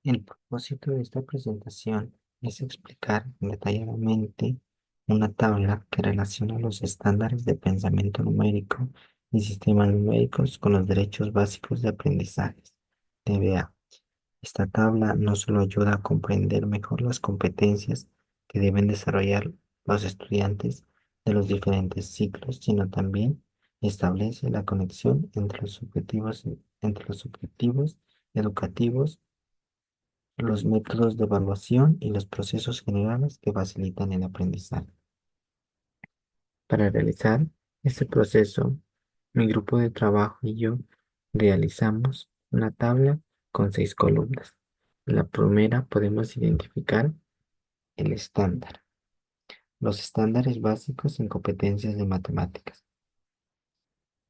El propósito de esta presentación es explicar detalladamente una tabla que relaciona los estándares de pensamiento numérico y sistemas numéricos con los derechos básicos de aprendizaje, DBA. Esta tabla no solo ayuda a comprender mejor las competencias que deben desarrollar los estudiantes de los diferentes ciclos, sino también establece la conexión entre los objetivos educativos, los métodos de evaluación y los procesos generales que facilitan el aprendizaje. Para realizar este proceso, mi grupo de trabajo y yo realizamos una tabla con 6 columnas. En la primera podemos identificar el estándar, los estándares básicos en competencias de matemáticas.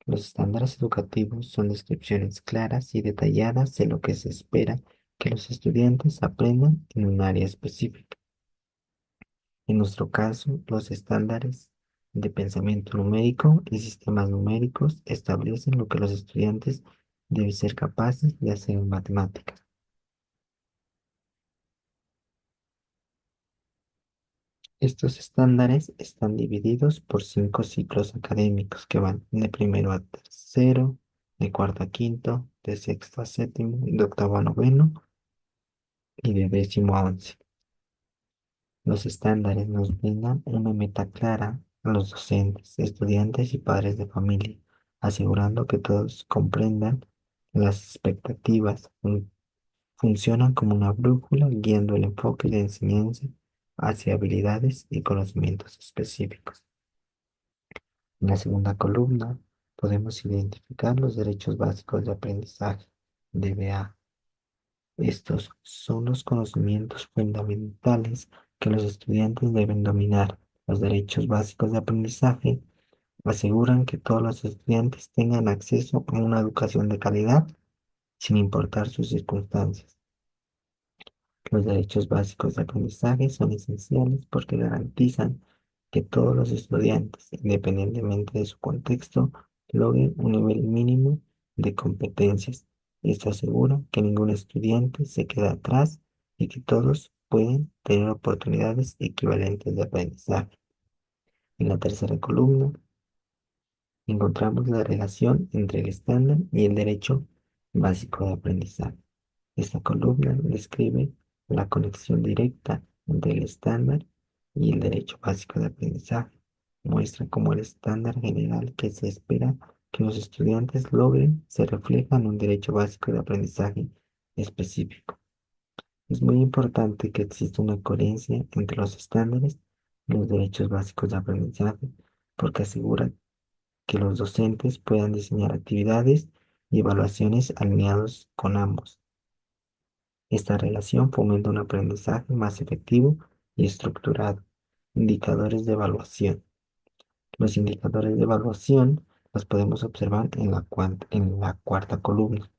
Los estándares educativos son descripciones claras y detalladas de lo que se espera que los estudiantes aprendan en un área específica. En nuestro caso, los estándares de pensamiento numérico y sistemas numéricos establecen lo que los estudiantes deben ser capaces de hacer en matemáticas. Estos estándares están divididos por 5 ciclos académicos que van de primero a tercero, de cuarto a quinto, de sexto a séptimo, de octavo a noveno y de décimo a 11. Los estándares nos brindan una meta clara a los docentes, estudiantes y padres de familia, asegurando que todos comprendan las expectativas. Funcionan como una brújula guiando el enfoque de enseñanza hacia habilidades y conocimientos específicos. En la segunda columna podemos identificar los derechos básicos de aprendizaje, DBA. Estos son los conocimientos fundamentales que los estudiantes deben dominar. Los derechos básicos de aprendizaje aseguran que todos los estudiantes tengan acceso a una educación de calidad sin importar sus circunstancias. Los derechos básicos de aprendizaje son esenciales porque garantizan que todos los estudiantes, independientemente de su contexto, logren un nivel mínimo de competencias. Esto asegura que ningún estudiante se queda atrás y que todos pueden tener oportunidades equivalentes de aprendizaje. En la tercera columna encontramos la relación entre el estándar y el derecho básico de aprendizaje. Esta columna describe la conexión directa entre el estándar y el derecho básico de aprendizaje. Muestra cómo el estándar general que se espera que los estudiantes logren se refleja en un derecho básico de aprendizaje específico. Es muy importante que exista una coherencia entre los estándares y los derechos básicos de aprendizaje, porque asegura que los docentes puedan diseñar actividades y evaluaciones alineados con ambos. Esta relación fomenta un aprendizaje más efectivo y estructurado. Indicadores de evaluación. Los indicadores de evaluación los podemos observar en la cuarta columna.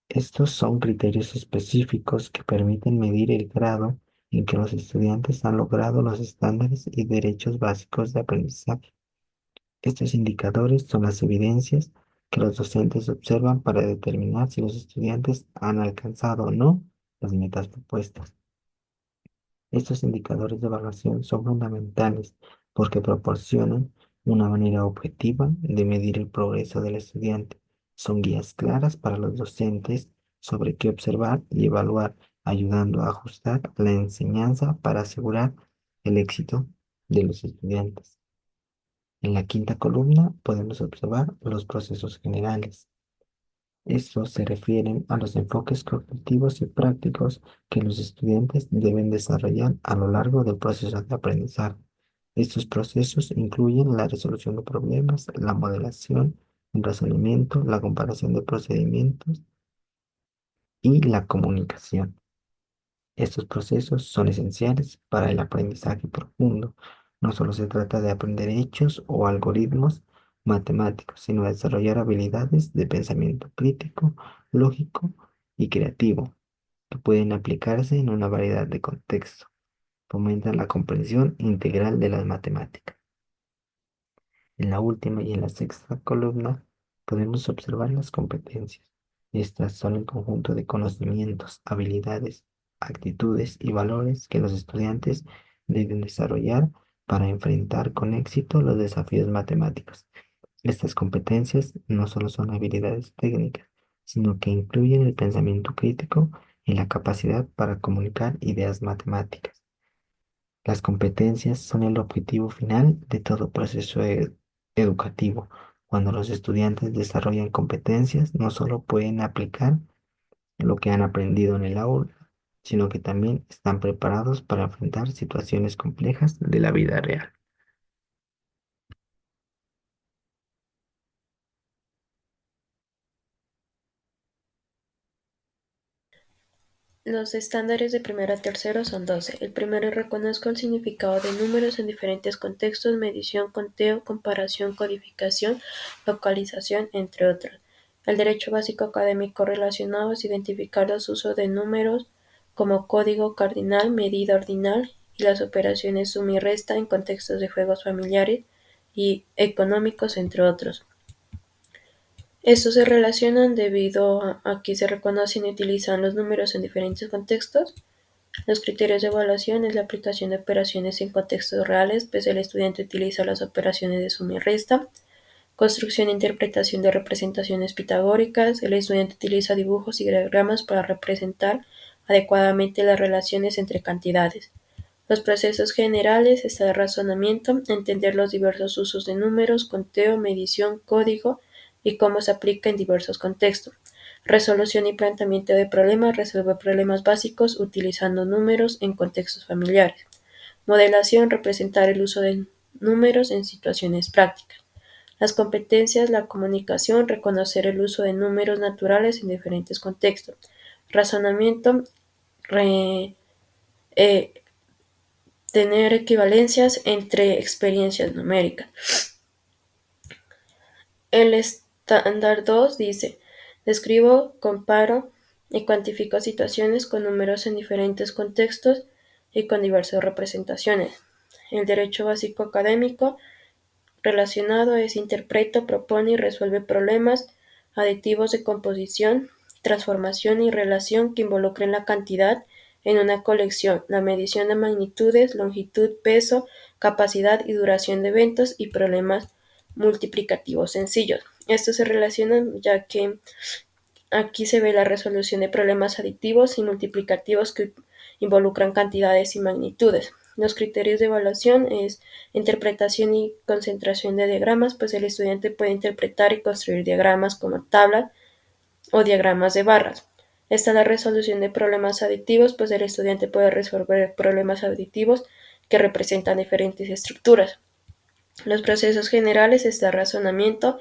Estos son criterios específicos que permiten medir el grado en que los estudiantes han logrado los estándares y derechos básicos de aprendizaje. Estos indicadores son las evidencias que los docentes observan para determinar si los estudiantes han alcanzado o no las metas propuestas. Estos indicadores de evaluación son fundamentales porque proporcionan una manera objetiva de medir el progreso del estudiante. Son guías claras para los docentes sobre qué observar y evaluar, ayudando a ajustar la enseñanza para asegurar el éxito de los estudiantes. En la quinta columna podemos observar los procesos generales. Estos se refieren a los enfoques cognitivos y prácticos que los estudiantes deben desarrollar a lo largo del proceso de aprendizaje. Estos procesos incluyen la resolución de problemas, la modelación, el razonamiento, la comparación de procedimientos y la comunicación. Estos procesos son esenciales para el aprendizaje profundo. No solo se trata de aprender hechos o algoritmos matemáticos, sino de desarrollar habilidades de pensamiento crítico, lógico y creativo, que pueden aplicarse en una variedad de contextos. Fomentan la comprensión integral de las matemáticas. En la última y en la sexta columna podemos observar las competencias. Estas son el conjunto de conocimientos, habilidades, actitudes y valores que los estudiantes deben desarrollar para enfrentar con éxito los desafíos matemáticos. Estas competencias no solo son habilidades técnicas, sino que incluyen el pensamiento crítico y la capacidad para comunicar ideas matemáticas. Las competencias son el objetivo final de todo proceso educativo. Cuando los estudiantes desarrollan competencias, no solo pueden aplicar lo que han aprendido en el aula, sino que también están preparados para enfrentar situaciones complejas de la vida real. Los estándares de primero a tercero son 12. El primero reconozco el significado de números en diferentes contextos, medición, conteo, comparación, codificación, localización, entre otros. El derecho básico académico relacionado es identificar los usos de números como código cardinal, medida ordinal y las operaciones suma y resta en contextos de juegos familiares y económicos, entre otros. Estos se relacionan debido a que se reconocen y utilizan los números en diferentes contextos. Los criterios de evaluación es la aplicación de operaciones en contextos reales, pues el estudiante utiliza las operaciones de suma y resta. Construcción e interpretación de representaciones pitagóricas. El estudiante utiliza dibujos y diagramas para representar adecuadamente las relaciones entre cantidades. Los procesos generales está el razonamiento, entender los diversos usos de números, conteo, medición, código y cómo se aplica en diversos contextos. Resolución y planteamiento de problemas, resolver problemas básicos utilizando números en contextos familiares. Modelación, representar el uso de números en situaciones prácticas. Las competencias, la comunicación, reconocer el uso de números naturales en diferentes contextos. Razonamiento, re- eh, tener equivalencias entre experiencias numéricas. El estándar 2 dice: describo, comparo y cuantifico situaciones con números en diferentes contextos y con diversas representaciones. El derecho básico académico relacionado es interpreta, propone y resuelve problemas aditivos de composición, transformación y relación que involucren la cantidad en una colección, la medición de magnitudes, longitud, peso, capacidad y duración de eventos y problemas multiplicativos sencillos. Estos se relacionan ya que aquí se ve la resolución de problemas aditivos y multiplicativos que involucran cantidades y magnitudes. Los criterios de evaluación es interpretación y concentración de diagramas, pues el estudiante puede interpretar y construir diagramas como tablas o diagramas de barras. Está la resolución de problemas aditivos, pues el estudiante puede resolver problemas aditivos que representan diferentes estructuras. Los procesos generales está razonamiento,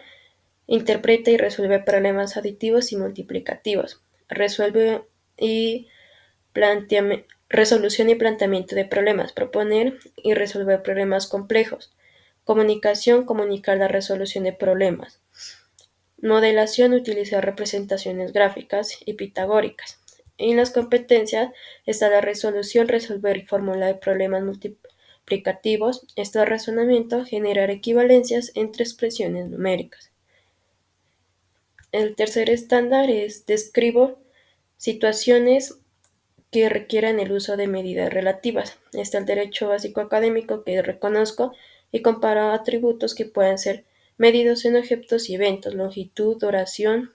interpreta y resuelve problemas aditivos y multiplicativos. Resuelve y resolución y planteamiento de problemas. Proponer y resolver problemas complejos. Comunicación, comunicar la resolución de problemas. Modelación, utilizar representaciones gráficas y pitagóricas. En las competencias está la resolución, resolver y formular problemas multiplicativos. Esto es razonamiento, generar equivalencias entre expresiones numéricas. El tercer estándar es describo situaciones que requieran el uso de medidas relativas. Está el derecho básico académico, que reconozco y comparo atributos que puedan ser medidos en objetos y eventos: longitud, duración,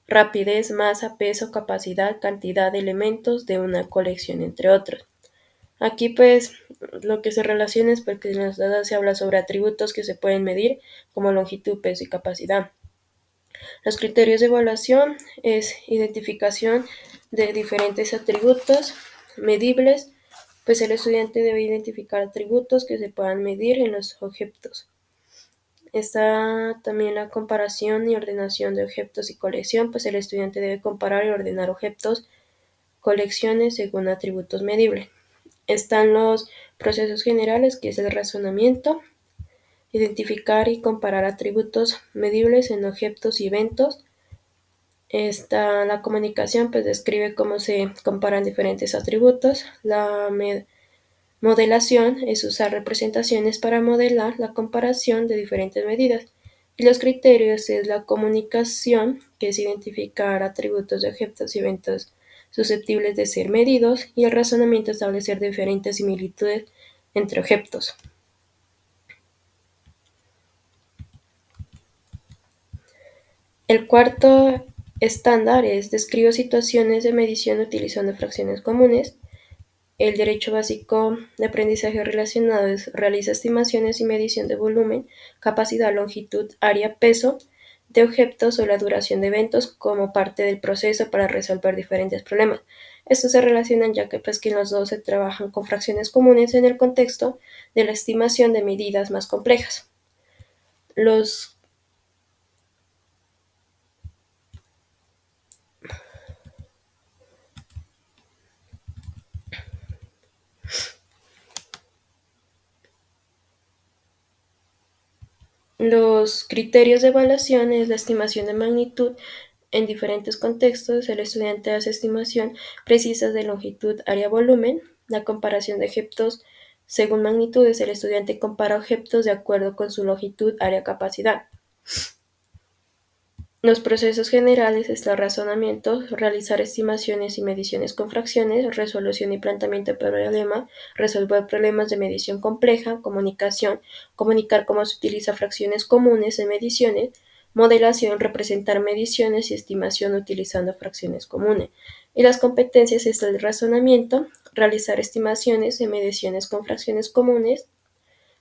rapidez, masa, peso, capacidad, cantidad de elementos de una colección, entre otros. Aquí pues lo que se relaciona es porque en las dadas se habla sobre atributos que se pueden medir como longitud, peso y capacidad. Los criterios de evaluación es identificación de diferentes atributos medibles, pues el estudiante debe identificar atributos que se puedan medir en los objetos. Está también la comparación y ordenación de objetos y colección, pues el estudiante debe comparar y ordenar objetos, colecciones según atributos medibles. Están los procesos generales, que es el razonamiento, identificar y comparar atributos medibles en objetos y eventos. Está la comunicación, pues describe cómo se comparan diferentes atributos. La modelación es usar representaciones para modelar la comparación de diferentes medidas. Y los criterios es la comunicación, que es identificar atributos de objetos y eventos susceptibles de ser medidos, y el razonamiento, establecer diferentes similitudes entre objetos. El cuarto estándar es describo situaciones de medición utilizando fracciones comunes. El derecho básico de aprendizaje relacionado es realiza estimaciones y medición de volumen, capacidad, longitud, área, peso de objetos o la duración de eventos como parte del proceso para resolver diferentes problemas. Estos se relacionan ya que en los dos se trabajan con fracciones comunes en el contexto de la estimación de medidas más complejas. Los Los criterios de evaluación es la estimación de magnitud en diferentes contextos. El estudiante hace estimación precisas de longitud, área, volumen. La comparación de objetos según magnitudes. El estudiante compara objetos de acuerdo con su longitud, área, capacidad. Los procesos generales es el razonamiento, realizar estimaciones y mediciones con fracciones, resolución y planteamiento de problema, resolver problemas de medición compleja, comunicación, comunicar cómo se utiliza fracciones comunes en mediciones, modelación, representar mediciones y estimación utilizando fracciones comunes. Y las competencias es el razonamiento, realizar estimaciones y mediciones con fracciones comunes,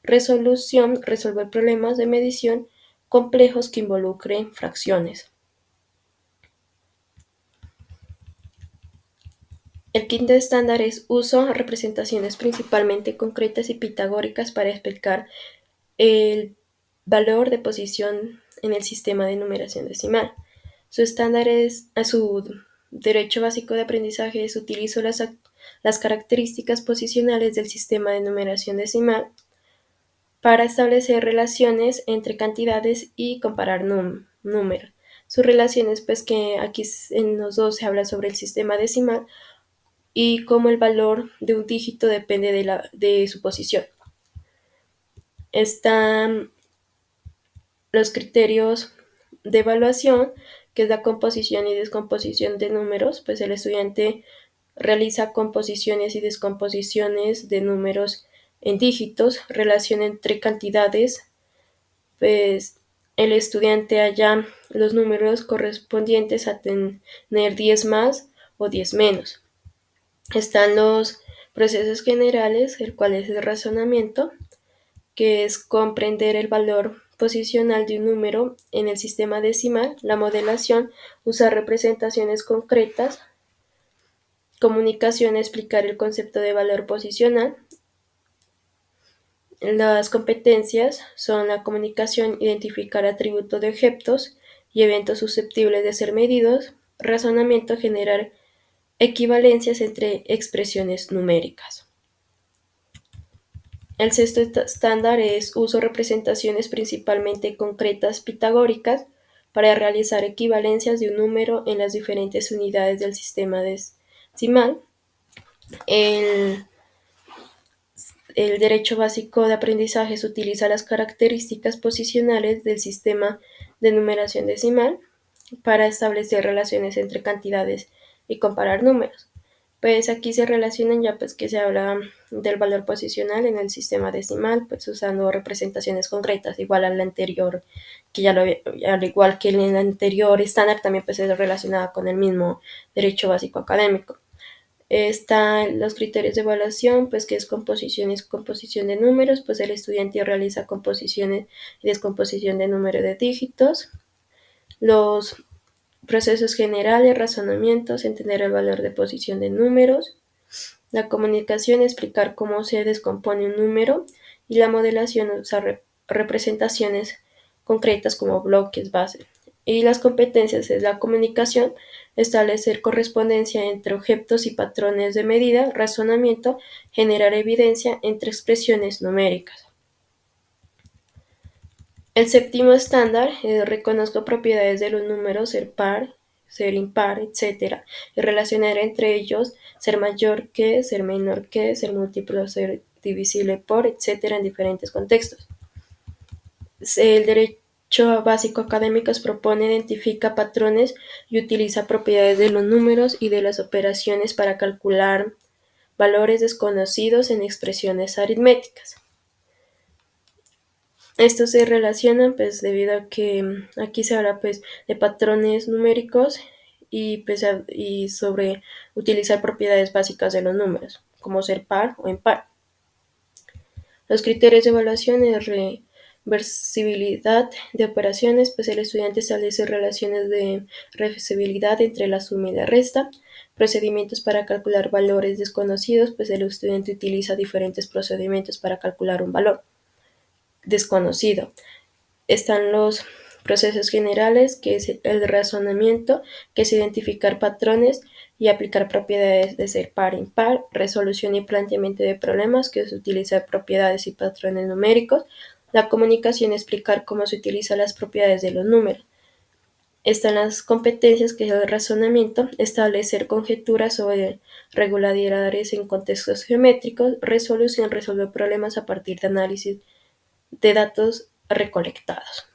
resolución, resolver problemas de medición complejos que involucren fracciones. El quinto estándar es uso representaciones principalmente concretas y pitagóricas para explicar el valor de posición en el sistema de numeración decimal. Su estándar es, a su derecho básico de aprendizaje es utilizo las características posicionales del sistema de numeración decimal para establecer relaciones entre cantidades y comparar números. Sus relaciones, que aquí en los dos se habla sobre el sistema decimal y cómo el valor de un dígito depende de su posición. Están los criterios de evaluación, que es la composición y descomposición de números. Pues el estudiante realiza composiciones y descomposiciones de números en dígitos, relación entre cantidades. Pues el estudiante halla los números correspondientes a tener 10 más o 10 menos. Están los procesos generales, el cual es el razonamiento, que es comprender el valor posicional de un número en el sistema decimal. La modelación, usar representaciones concretas. Comunicación, explicar el concepto de valor posicional. Las competencias son la comunicación, identificar atributos de objetos y eventos susceptibles de ser medidos. Razonamiento, generar equivalencias entre expresiones numéricas. El sexto estándar es uso representaciones principalmente concretas pitagóricas para realizar equivalencias de un número en las diferentes unidades del sistema decimal. El derecho básico de aprendizaje utiliza las características posicionales del sistema de numeración decimal para establecer relaciones entre cantidades y comparar números. Pues aquí se relacionan ya que se habla del valor posicional en el sistema decimal, pues usando representaciones concretas, igual al anterior, que al igual que en el anterior estándar, también pues es relacionada con el mismo derecho básico académico. Están los criterios de evaluación, pues que es composición y descomposición de números. Pues el estudiante realiza composiciones y descomposición de número de dígitos. Los procesos generales, razonamientos, entender el valor de posición de números. La comunicación, explicar cómo se descompone un número. Y la modelación, usar representaciones concretas como bloques, bases. Y las competencias es la comunicación, establecer correspondencia entre objetos y patrones de medida, razonamiento, generar evidencia entre expresiones numéricas. El séptimo estándar es reconozco propiedades de los números, ser par, ser impar, etc. Y relacionar entre ellos ser mayor que, ser menor que, ser múltiplo, ser divisible por, etc. en diferentes contextos. El básico académicos propone, identifica patrones y utiliza propiedades de los números y de las operaciones para calcular valores desconocidos en expresiones aritméticas. Estos se relacionan pues debido a que aquí se habla pues de patrones numéricos y sobre utilizar propiedades básicas de los números, como ser par o impar. Los criterios de evaluación es reversibilidad de operaciones, pues el estudiante establece relaciones de reversibilidad entre la suma y la resta. Procedimientos para calcular valores desconocidos, pues el estudiante utiliza diferentes procedimientos para calcular un valor desconocido. Están los procesos generales, que es el razonamiento, que es identificar patrones y aplicar propiedades de ser par impar, resolución y planteamiento de problemas, que es utilizar propiedades y patrones numéricos, la comunicación, explicar cómo se utilizan las propiedades de los números. Están las competencias, que es el razonamiento, establecer conjeturas sobre regularidades en contextos geométricos, resolución, resolver problemas a partir de análisis de datos recolectados.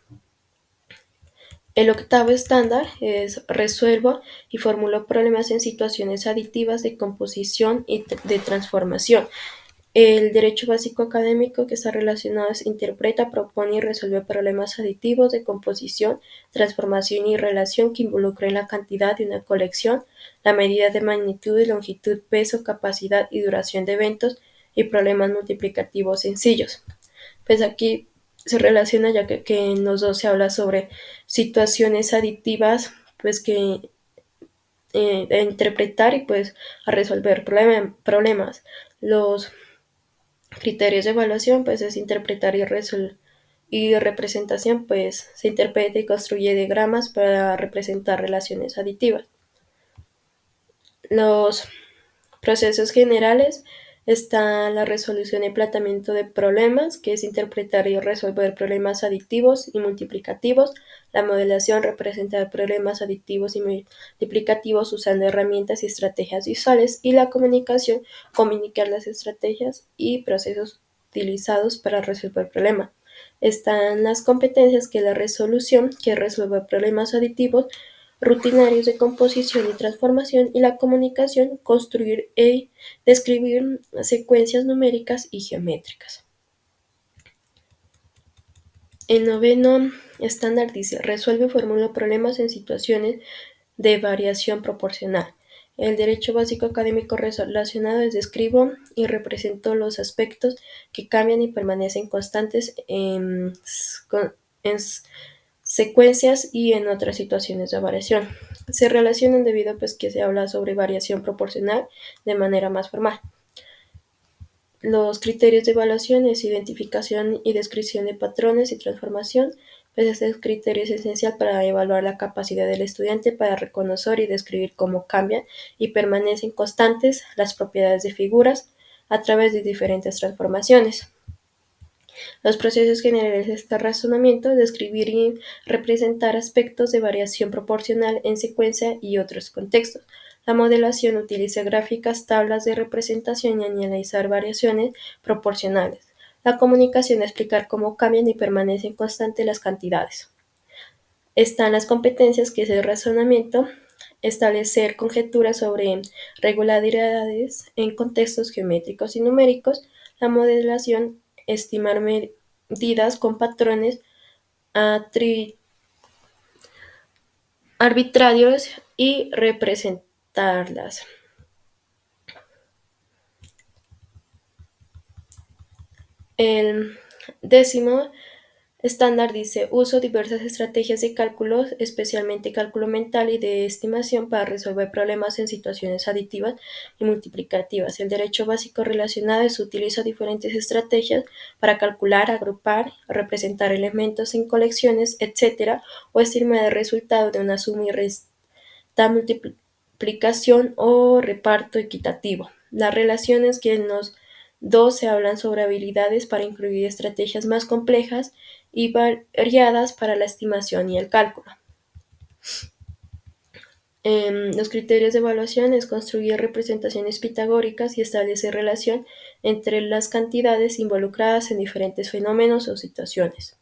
El octavo estándar es resuelvo y formulo problemas en situaciones aditivas de composición y de transformación. El derecho básico académico, que está relacionado, es interpreta, propone y resuelve problemas aditivos de composición, transformación y relación que involucren la cantidad de una colección, la medida de magnitud y longitud, peso, capacidad y duración de eventos y problemas multiplicativos sencillos. Pues aquí se relaciona, ya que en los dos se habla sobre situaciones aditivas, pues que a interpretar y pues a resolver problemas. Los criterios de evaluación pues es interpretar y resolver. Y representación pues se interpreta y construye diagramas para representar relaciones aditivas. Los procesos generales está la resolución y planteamiento de problemas, que es interpretar y resolver problemas aditivos y multiplicativos. La modelación, representar problemas aditivos y multiplicativos usando herramientas y estrategias visuales. Y la comunicación, comunicar las estrategias y procesos utilizados para resolver problemas. Están las competencias, que es la resolución, que es resolver problemas aditivos rutinarios de composición y transformación, y la comunicación, construir e describir secuencias numéricas y geométricas. El noveno estándar dice, resuelve y formula problemas en situaciones de variación proporcional. El derecho básico académico relacionado es describo y represento los aspectos que cambian y permanecen constantes en secuencias y en otras situaciones de variación. Se relacionan debido pues que se habla sobre variación proporcional de manera más formal. Los criterios de evaluación es identificación y descripción de patrones y transformación. Pues este criterio es esencial para evaluar la capacidad del estudiante para reconocer y describir cómo cambian y permanecen constantes las propiedades de figuras a través de diferentes transformaciones. Los procesos generales de este razonamiento, describir y representar aspectos de variación proporcional en secuencia y otros contextos. La modelación utiliza gráficas, tablas de representación y analizar variaciones proporcionales. La comunicación, explicar cómo cambian y permanecen constantes las cantidades. Están las competencias, que es el razonamiento, establecer conjeturas sobre regularidades en contextos geométricos y numéricos. La modelación, estimar medidas con patrones arbitrarios y representarlas. El décimo estándar dice, uso diversas estrategias de cálculo, especialmente cálculo mental y de estimación, para resolver problemas en situaciones aditivas y multiplicativas. El derecho básico relacionado es utiliza diferentes estrategias para calcular, agrupar, representar elementos en colecciones, etc., o estimar el resultado de una suma y resta, multiplicación o reparto equitativo. Las relaciones que en los dos se hablan sobre habilidades para incluir estrategias más complejas y variadas para la estimación y el cálculo. Los criterios de evaluación es construir representaciones pitagóricas y establecer relación entre las cantidades involucradas en diferentes fenómenos o situaciones.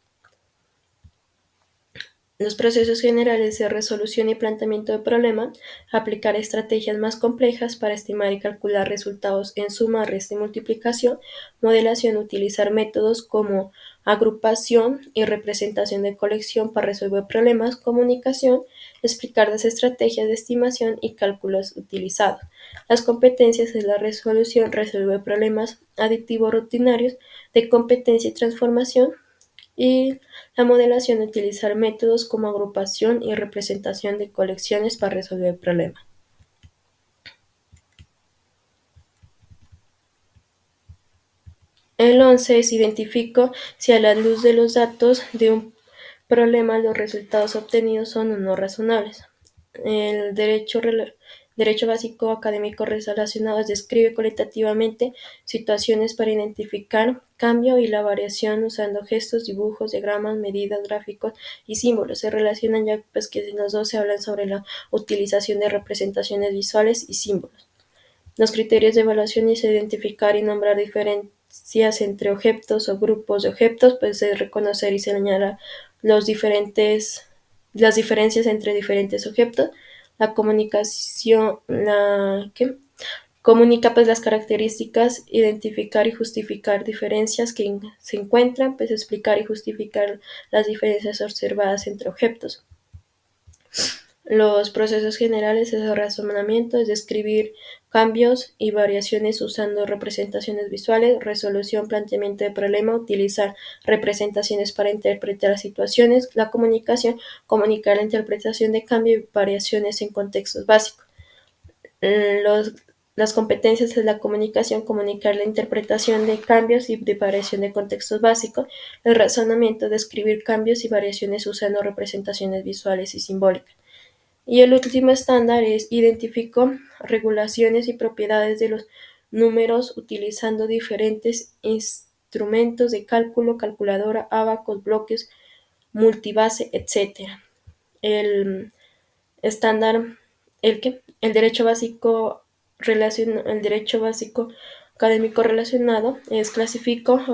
Los procesos generales de resolución y planteamiento de problemas, aplicar estrategias más complejas para estimar y calcular resultados en suma, resta y multiplicación, modelación, utilizar métodos como agrupación y representación de colección para resolver problemas, comunicación, explicar las estrategias de estimación y cálculos utilizados. Las competencias es la resolución, resolver problemas aditivos rutinarios de competencia y transformación, y la modelación, utilizar métodos como agrupación y representación de colecciones para resolver problemas. El 11 es identifico si a la luz de los datos de un problema los resultados obtenidos son o no razonables. El derecho básico académico relacionado describe cualitativamente situaciones para identificar cambio y la variación usando gestos, dibujos, diagramas, medidas, gráficos y símbolos. Se relacionan ya pues que en los dos se hablan sobre la utilización de representaciones visuales y símbolos. Los criterios de evaluación es identificar y nombrar diferencias entre objetos o grupos de objetos, pues es reconocer y señalar las diferencias entre diferentes objetos. La comunicación, comunica pues las características, identificar y justificar diferencias que se encuentran, pues explicar y justificar las diferencias observadas entre objetos. Los procesos generales es el razonamiento, es describir cambios y variaciones usando representaciones visuales, resolución, planteamiento de problema, utilizar representaciones para interpretar situaciones, la comunicación, comunicar la interpretación de cambio y variaciones en contextos básicos. Los, las competencias es la comunicación, comunicar la interpretación de cambios y de variación de contextos básicos, el razonamiento, describir cambios y variaciones usando representaciones visuales y simbólicas. Y el último estándar es identifico regulaciones y propiedades de los números utilizando diferentes instrumentos de cálculo, calculadora, abacos, bloques, multibase, etc. El estándar, el derecho básico el derecho básico académico relacionado es clasifica y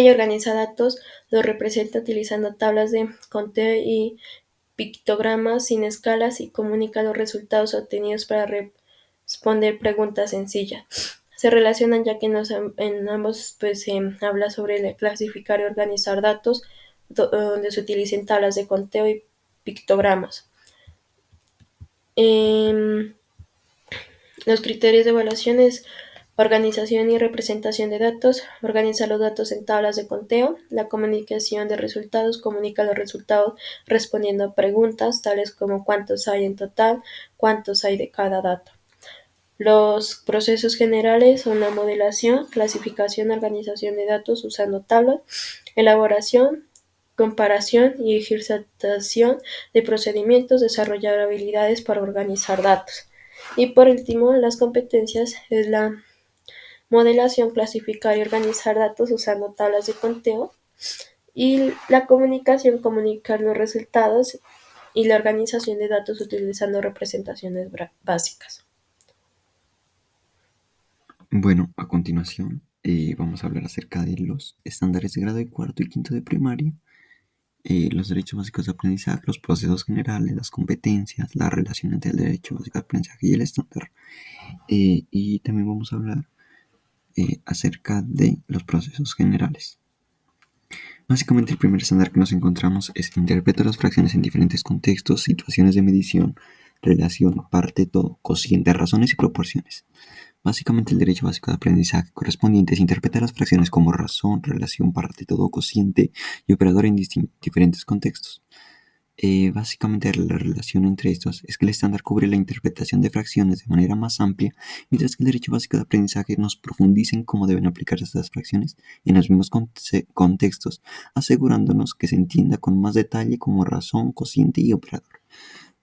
organiza datos, los representa utilizando tablas de conteo y pictogramas sin escalas y comunica los resultados obtenidos para responder preguntas sencillas. Se relacionan ya que en ambos pues, se habla sobre clasificar y organizar datos donde se utilicen tablas de conteo y pictogramas. Eh, los criterios de evaluación es organización y representación de datos, organiza los datos en tablas de conteo, la comunicación de resultados, comunica los resultados respondiendo a preguntas tales como cuántos hay en total, cuántos hay de cada dato. Los procesos generales son la modelación, clasificación, organización de datos usando tablas, elaboración, comparación y ejercitación de procedimientos, desarrollar habilidades para organizar datos. Y por último, las competencias es la modelación, clasificar y organizar datos usando tablas de conteo, y la comunicación, comunicar los resultados, y la organización de datos utilizando representaciones básicas. Bueno, a continuación vamos a hablar acerca de los estándares de grado de cuarto y quinto de primaria, los derechos básicos de aprendizaje, los procesos generales, las competencias, la relación entre el derecho básico de aprendizaje y el estándar. Y también vamos a hablar acerca de los procesos generales. Básicamente el primer estándar que nos encontramos es interpreta las fracciones en diferentes contextos, situaciones de medición, relación, parte, todo, cociente, razones y proporciones. Básicamente el derecho básico de aprendizaje correspondiente es interpretar las fracciones como razón, relación, parte, todo, cociente y operador en diferentes contextos. Básicamente la relación entre estos es que el estándar cubre la interpretación de fracciones de manera más amplia, mientras que el derecho básico de aprendizaje nos profundiza en cómo deben aplicarse estas fracciones en los mismos contextos, asegurándonos que se entienda con más detalle como razón, cociente y operador.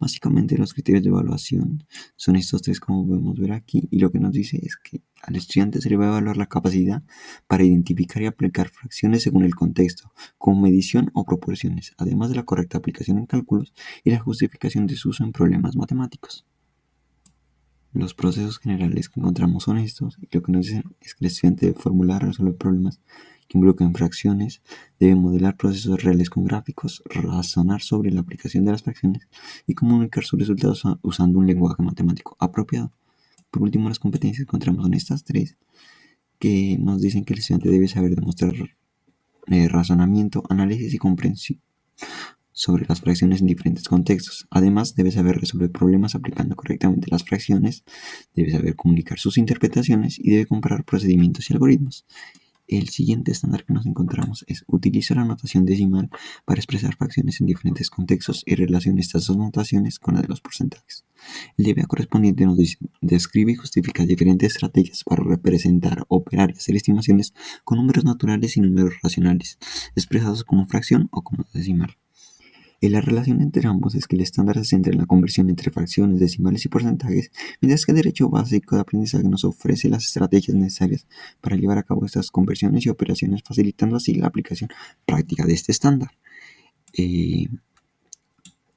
Básicamente los criterios de evaluación son estos tres como podemos ver aquí, y lo que nos dice es que al estudiante se le va a evaluar la capacidad para identificar y aplicar fracciones según el contexto, como medición o proporciones, además de la correcta aplicación en cálculos y la justificación de su uso en problemas matemáticos. Los procesos generales que encontramos son estos, y lo que nos dicen es que el estudiante debe formular, resolver problemas que involucran fracciones, debe modelar procesos reales con gráficos, razonar sobre la aplicación de las fracciones y comunicar sus resultados usando un lenguaje matemático apropiado. Por último, las competencias que encontramos en estas tres, que nos dicen que el estudiante debe saber demostrar razonamiento, análisis y comprensión sobre las fracciones en diferentes contextos. Además, debe saber resolver problemas aplicando correctamente las fracciones, debe saber comunicar sus interpretaciones y debe comparar procedimientos y algoritmos. El siguiente estándar que nos encontramos es: utiliza la notación decimal para expresar fracciones en diferentes contextos y relaciona estas dos notaciones con la de los porcentajes. El DBA correspondiente nos dice: describe y justifica diferentes estrategias para representar, operar y hacer estimaciones con números naturales y números racionales, expresados como fracción o como decimal. La relación entre ambos es que el estándar se centra en la conversión entre fracciones, decimales y porcentajes, mientras que el derecho básico de aprendizaje nos ofrece las estrategias necesarias para llevar a cabo estas conversiones y operaciones, facilitando así la aplicación práctica de este estándar.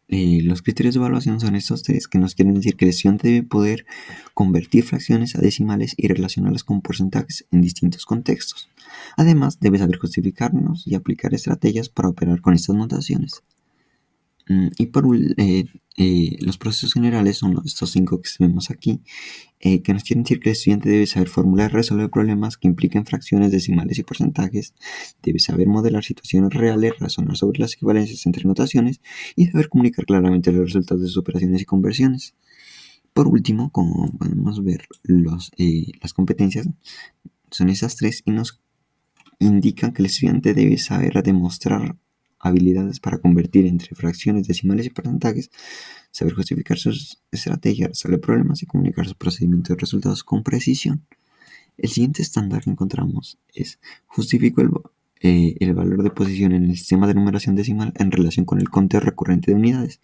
Los criterios de evaluación son estos tres, que nos quieren decir que el estudiante debe poder convertir fracciones a decimales y relacionarlas con porcentajes en distintos contextos. Además, debe saber justificarnos y aplicar estrategias para operar con estas notaciones. Y los procesos generales son estos 5 que vemos aquí, que nos quieren decir que el estudiante debe saber formular y resolver problemas que impliquen fracciones, decimales y porcentajes, debe saber modelar situaciones reales, razonar sobre las equivalencias entre notaciones y saber comunicar claramente los resultados de sus operaciones y conversiones. Por último, como podemos ver, las competencias son esas tres y nos indican que el estudiante debe saber demostrar habilidades para convertir entre fracciones, decimales y porcentajes, saber justificar sus estrategias, resolver problemas y comunicar sus procedimientos de resultados con precisión. El siguiente estándar que encontramos es: justifico el valor de posición en el sistema de numeración decimal en relación con el conteo recurrente de unidades.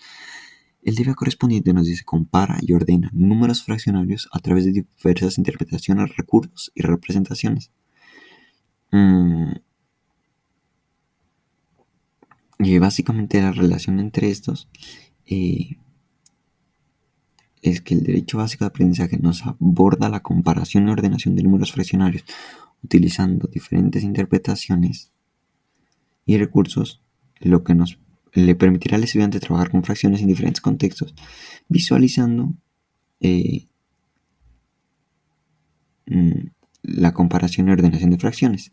El DBA correspondiente nos dice: compara y ordena números fraccionarios a través de diversas interpretaciones, recursos y representaciones. Y básicamente la relación entre estos es que el derecho básico de aprendizaje nos aborda la comparación y ordenación de números fraccionarios utilizando diferentes interpretaciones y recursos, lo que le permitirá al estudiante trabajar con fracciones en diferentes contextos, visualizando la comparación y ordenación de fracciones.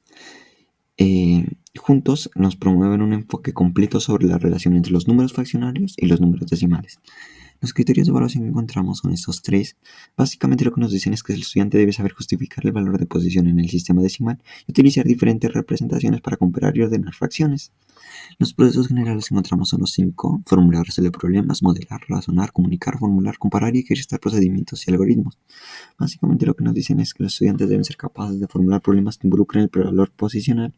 Juntos nos promueven un enfoque completo sobre la relación entre los números fraccionarios y los números decimales. Los criterios de evaluación que encontramos son estos tres. Básicamente lo que nos dicen es que el estudiante debe saber justificar el valor de posición en el sistema decimal y utilizar diferentes representaciones para comparar y ordenar fracciones. Los procesos generales que encontramos son los 5: formular, resolver problemas, modelar, razonar, comunicar, formular, comparar y ejercitar procedimientos y algoritmos. Básicamente lo que nos dicen es que los estudiantes deben ser capaces de formular problemas que involucren el valor posicional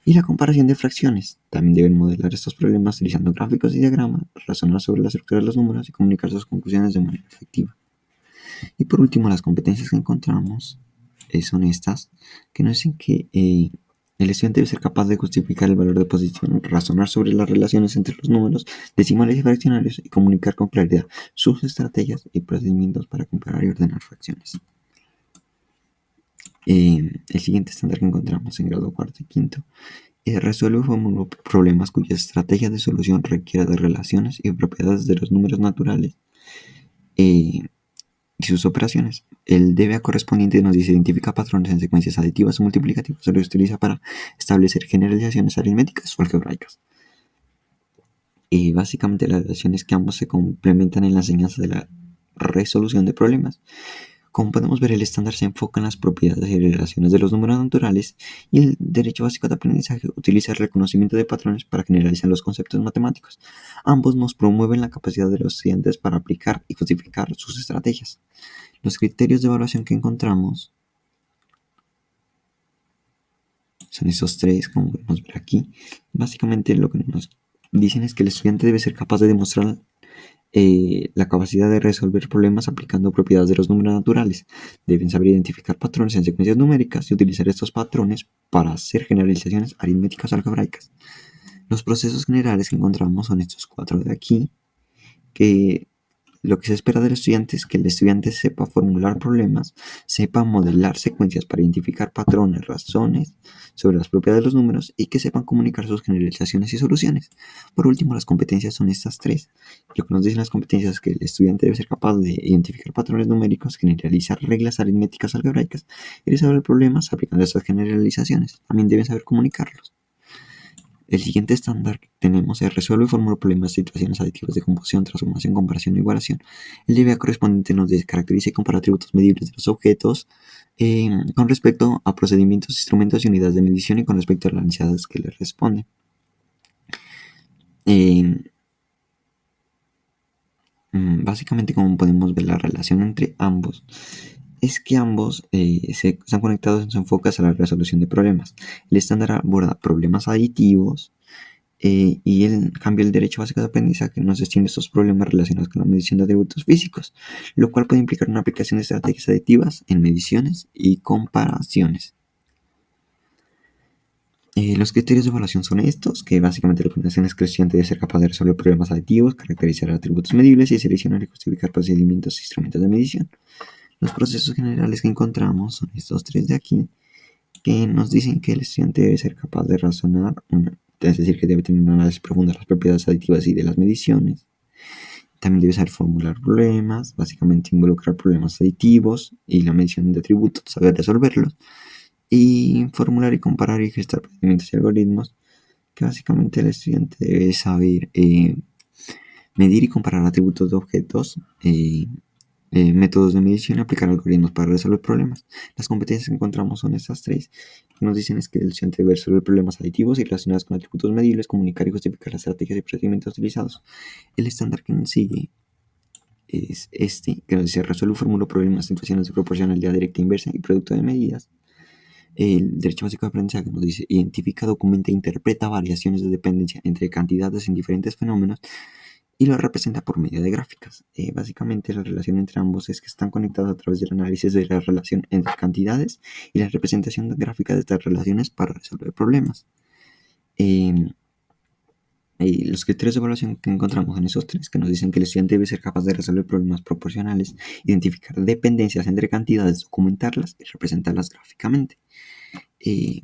y la comparación de fracciones. También deben modelar estos problemas utilizando gráficos y diagramas, razonar sobre la estructura de los números y comunicar sus conclusiones de manera efectiva. Y por último, las competencias que encontramos son estas, que nos dicen que el estudiante debe ser capaz de justificar el valor de posición, razonar sobre las relaciones entre los números decimales y fraccionarios y comunicar con claridad sus estrategias y procedimientos para comparar y ordenar fracciones. El siguiente estándar que encontramos en grado cuarto y quinto resuelve problemas cuyas estrategias de solución requieran de relaciones y propiedades de los números naturales y sus operaciones. El DBA correspondiente nos dice: identifica patrones en secuencias aditivas o multiplicativas, se los utiliza para establecer generalizaciones aritméticas o algebraicas. Básicamente la relación es que ambos se complementan en la enseñanza de la resolución de problemas. Como podemos ver, el estándar se enfoca en las propiedades y relaciones de los números naturales, y el derecho básico de aprendizaje utiliza el reconocimiento de patrones para generalizar los conceptos matemáticos. Ambos nos promueven la capacidad de los estudiantes para aplicar y justificar sus estrategias. Los criterios de evaluación que encontramos son esos tres, como podemos ver aquí. Básicamente lo que nos dicen es que el estudiante debe ser capaz de demostrar la capacidad de resolver problemas aplicando propiedades de los números naturales. Deben saber identificar patrones en secuencias numéricas y utilizar estos patrones para hacer generalizaciones aritméticas o algebraicas. Los procesos generales que encontramos son estos 4 de aquí, que Lo que se espera del estudiante es que el estudiante sepa formular problemas, sepa modelar secuencias para identificar patrones, razones sobre las propiedades de los números y que sepan comunicar sus generalizaciones y soluciones. Por último, las competencias son estas tres. Lo que nos dicen las competencias es que el estudiante debe ser capaz de identificar patrones numéricos, generalizar reglas aritméticas algebraicas y resolver problemas aplicando estas generalizaciones. También deben saber comunicarlos. El siguiente estándar que tenemos es resuelve y formula problemas de situaciones aditivas de composición, transformación, comparación o igualación. El DBA correspondiente nos caracteriza y compara atributos medibles de los objetos con respecto a procedimientos, instrumentos y unidades de medición y con respecto a las necesidades que les responden. Básicamente, como podemos ver la relación entre ambos, es que ambos están conectados en su enfoque a la resolución de problemas. El estándar aborda problemas aditivos y en cambio el derecho básico de aprendizaje nos extiende estos problemas relacionados con la medición de atributos físicos, lo cual puede implicar una aplicación de estrategias aditivas en mediciones y comparaciones. Los criterios de evaluación son estos, que básicamente lo que hacen es que el estudiante debe ser capaz de resolver problemas aditivos, caracterizar atributos medibles y seleccionar y justificar procedimientos e instrumentos de medición. Los procesos generales que encontramos son estos tres de aquí, que nos dicen que el estudiante debe ser capaz de razonar, es decir, que debe tener un análisis profundo de las propiedades aditivas y de las mediciones. También debe saber formular problemas, básicamente involucrar problemas aditivos y la medición de atributos, saber resolverlos. Y formular y comparar y gestar procedimientos y algoritmos, que básicamente el estudiante debe saber medir y comparar atributos de objetos, métodos de medición y aplicar algoritmos para resolver problemas. Las competencias que encontramos son estas tres. Lo que nos dicen es que el estudiante debe resolver problemas aditivos y relacionados con atributos medibles, comunicar y justificar las estrategias y procedimientos utilizados. El estándar que nos sigue es este, que nos dice resuelve y formula problemas en situaciones de proporcionalidad directa inversa y producto de medidas. El derecho básico de aprendizaje nos dice identifica, documenta e interpreta variaciones de dependencia entre cantidades en diferentes fenómenos y lo representa por medio de gráficas. Básicamente la relación entre ambos es que están conectados a través del análisis de la relación entre cantidades y la representación gráfica de estas relaciones para resolver problemas. Los criterios de evaluación que encontramos en esos tres, que nos dicen que el estudiante debe ser capaz de resolver problemas proporcionales, identificar dependencias entre cantidades, documentarlas y representarlas gráficamente.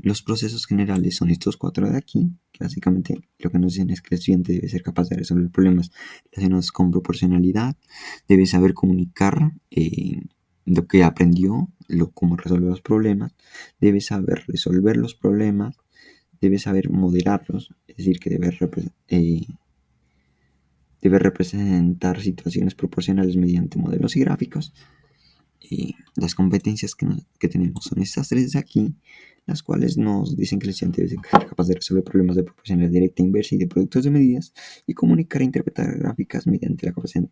Los procesos generales son estos cuatro de aquí, que básicamente lo que nos dicen es que el estudiante debe ser capaz de resolver problemas relacionados con proporcionalidad, debe saber comunicar lo que aprendió, cómo resolver los problemas, debe saber resolver los problemas, debe saber moderarlos, es decir, que debe representar situaciones proporcionales mediante modelos y gráficos. Las competencias que tenemos son estas tres de aquí, las cuales nos dicen que el estudiante debe ser capaz de resolver problemas de proporcionalidad directa, inversa y de productos de medidas y comunicar e interpretar gráficas mediante la capacidad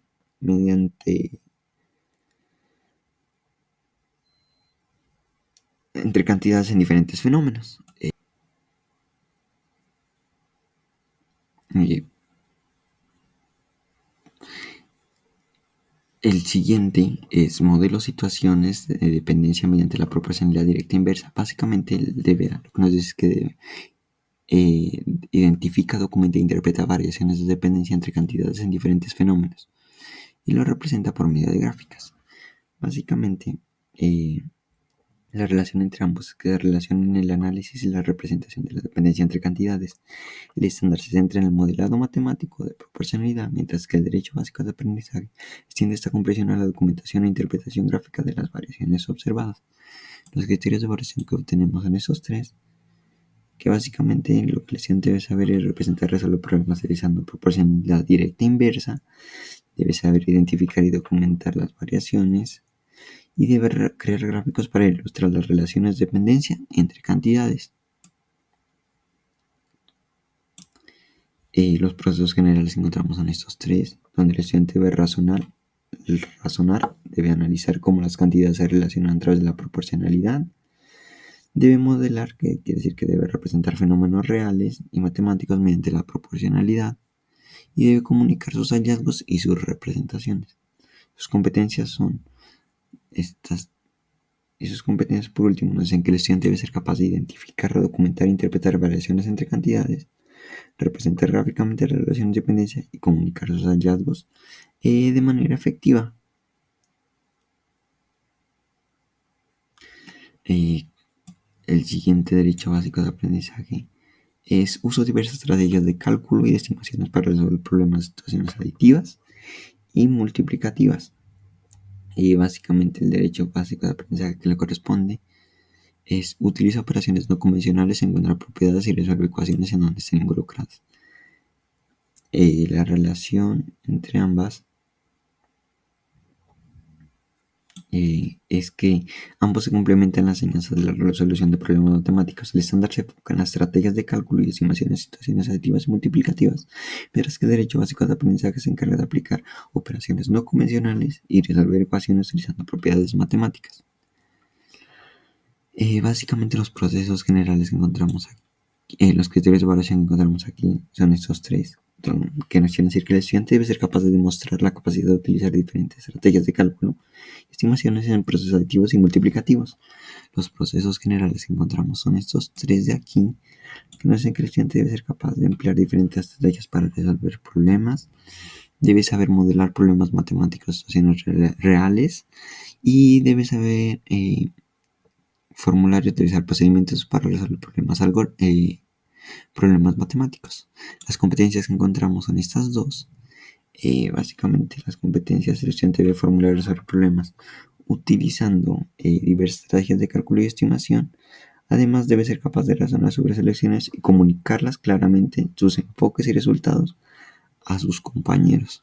entre cantidades en diferentes fenómenos. El siguiente es modelo situaciones de dependencia mediante la proporcionalidad directa inversa. Básicamente el DBA lo que nos dice es que identifica, documenta e interpreta variaciones de dependencia entre cantidades en diferentes fenómenos y lo representa por medio de gráficas. Básicamente la relación entre ambos queda relación en el análisis y la representación de la dependencia entre cantidades. El estándar se centra en el modelado matemático de proporcionalidad, mientras que el derecho básico de aprendizaje extiende esta comprensión a la documentación e interpretación gráfica de las variaciones observadas. Los criterios de evaluación que obtenemos son esos tres, que básicamente lo que el estudiante debe saber es representar y resolver problemas utilizando proporcionalidad directa e inversa, debe saber identificar y documentar las variaciones, y debe crear gráficos para ilustrar las relaciones de dependencia entre cantidades. Los procesos generales que encontramos en estos tres, donde el estudiante debe razonar, debe analizar cómo las cantidades se relacionan a través de la proporcionalidad, debe modelar, que quiere decir que debe representar fenómenos reales y matemáticos mediante la proporcionalidad, y debe comunicar sus hallazgos y sus representaciones. Sus competencias son estas. Y sus competencias, por último, nos dicen que el estudiante debe ser capaz de identificar, documentar e interpretar variaciones entre cantidades, representar gráficamente las relaciones de dependencia y comunicar sus hallazgos de manera efectiva. El siguiente derecho básico de aprendizaje es uso de diversas estrategias de cálculo y de estimaciones para resolver problemas de situaciones aditivas y multiplicativas. Y básicamente el derecho básico de aprendizaje que le corresponde es utiliza operaciones no convencionales, encuentra propiedades y resuelve ecuaciones en donde estén involucradas. La relación entre ambas es que ambos se complementan en la enseñanza de la resolución de problemas matemáticos. El estándar se enfoca en las estrategias de cálculo y estimaciones de situaciones aditivas y multiplicativas, mientras que el derecho básico de aprendizaje se encarga de aplicar operaciones no convencionales y resolver ecuaciones utilizando propiedades matemáticas. Básicamente los procesos generales que encontramos aquí, los criterios de evaluación que encontramos aquí son estos tres, que nos quieren decir que el estudiante debe ser capaz de demostrar la capacidad de utilizar diferentes estrategias de cálculo, estimaciones en procesos aditivos y multiplicativos. Los procesos generales que encontramos son estos tres de aquí, que nos dicen que el estudiante debe ser capaz de emplear diferentes estrategias para resolver problemas, debe saber modelar problemas matemáticos, situaciones reales, y debe saber formular y utilizar procedimientos para resolver problemas matemáticos. Las competencias que encontramos son estas dos. Básicamente las competencias el estudiante debe formular y resolver problemas utilizando diversas estrategias de cálculo y estimación. Además debe ser capaz de razonar sobre selecciones y comunicarlas claramente, sus enfoques y resultados, a sus compañeros.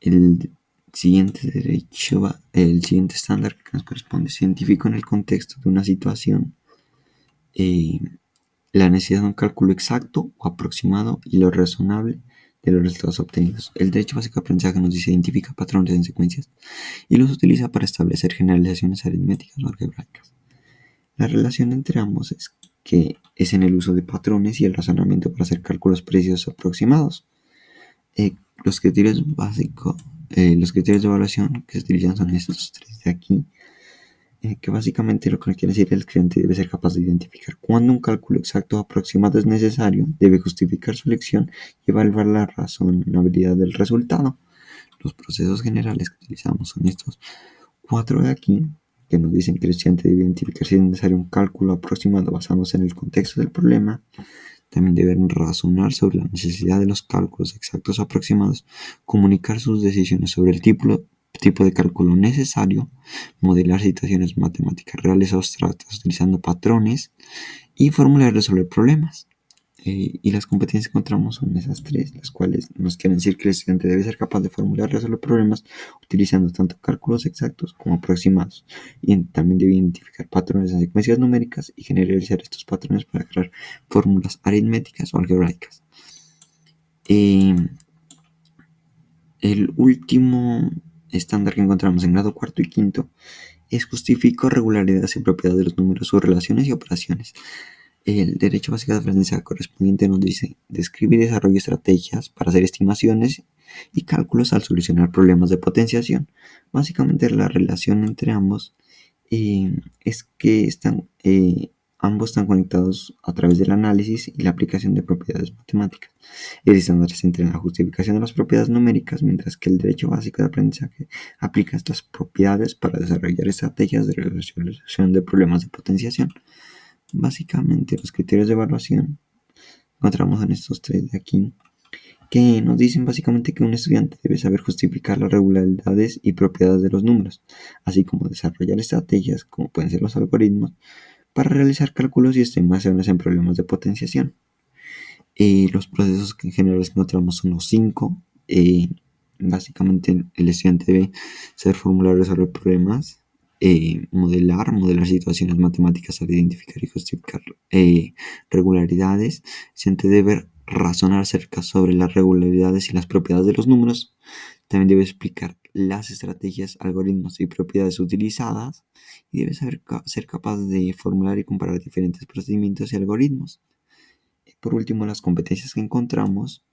El el siguiente estándar que nos corresponde es científico en el contexto de una situación, la necesidad de un cálculo exacto o aproximado y lo razonable de los resultados obtenidos. El derecho básico de aprendizaje nos dice identifica patrones en secuencias y los utiliza para establecer generalizaciones aritméticas o algebraicas. La relación entre ambos es que es en el uso de patrones y el razonamiento para hacer cálculos precisos aproximados. Los criterios de evaluación que se utilizan son estos tres de aquí, que básicamente lo que quiere decir es que el cliente debe ser capaz de identificar cuándo un cálculo exacto o aproximado es necesario, debe justificar su elección y evaluar la razonabilidad del resultado. Los procesos generales que utilizamos son estos cuatro de aquí, que nos dicen que el estudiante debe identificar si es necesario un cálculo aproximado basándose en el contexto del problema. También deben razonar sobre la necesidad de los cálculos exactos o aproximados, comunicar sus decisiones sobre el tipo de cálculo necesario, modelar situaciones matemáticas reales o abstractas utilizando patrones y formular y resolver problemas. Y las competencias que encontramos son esas tres, las cuales nos quieren decir que el estudiante debe ser capaz de formular y resolver problemas utilizando tanto cálculos exactos como aproximados. Y también debe identificar patrones en secuencias numéricas y generalizar estos patrones para crear fórmulas aritméticas o algebraicas. El último estándar que encontramos en grado cuarto y quinto es justifico regularidades y propiedades de los números, sus relaciones y operaciones. El derecho básico de aprendizaje correspondiente nos dice describe y desarrolla estrategias para hacer estimaciones y cálculos al solucionar problemas de potenciación. Básicamente la relación entre ambos es que ambos están conectados a través del análisis y la aplicación de propiedades matemáticas. El estándar se centra en la justificación de las propiedades numéricas, mientras que el derecho básico de aprendizaje aplica estas propiedades para desarrollar estrategias de resolución de problemas de potenciación. Básicamente los criterios de evaluación encontramos en estos tres de aquí, que nos dicen básicamente que un estudiante debe saber justificar las regularidades y propiedades de los números, así como desarrollar estrategias, como pueden ser los algoritmos, para realizar cálculos y estimaciones en problemas de potenciación. Los procesos que en general encontramos son los 5. Básicamente el estudiante debe saber formular y resolver problemas, modelar situaciones matemáticas para identificar y justificar regularidades. El estudiante debe razonar acerca sobre las regularidades y las propiedades de los números. También debe explicar las estrategias, algoritmos y propiedades utilizadas y debe ser capaz de formular y comparar diferentes procedimientos y algoritmos. Por último, las competencias que encontramos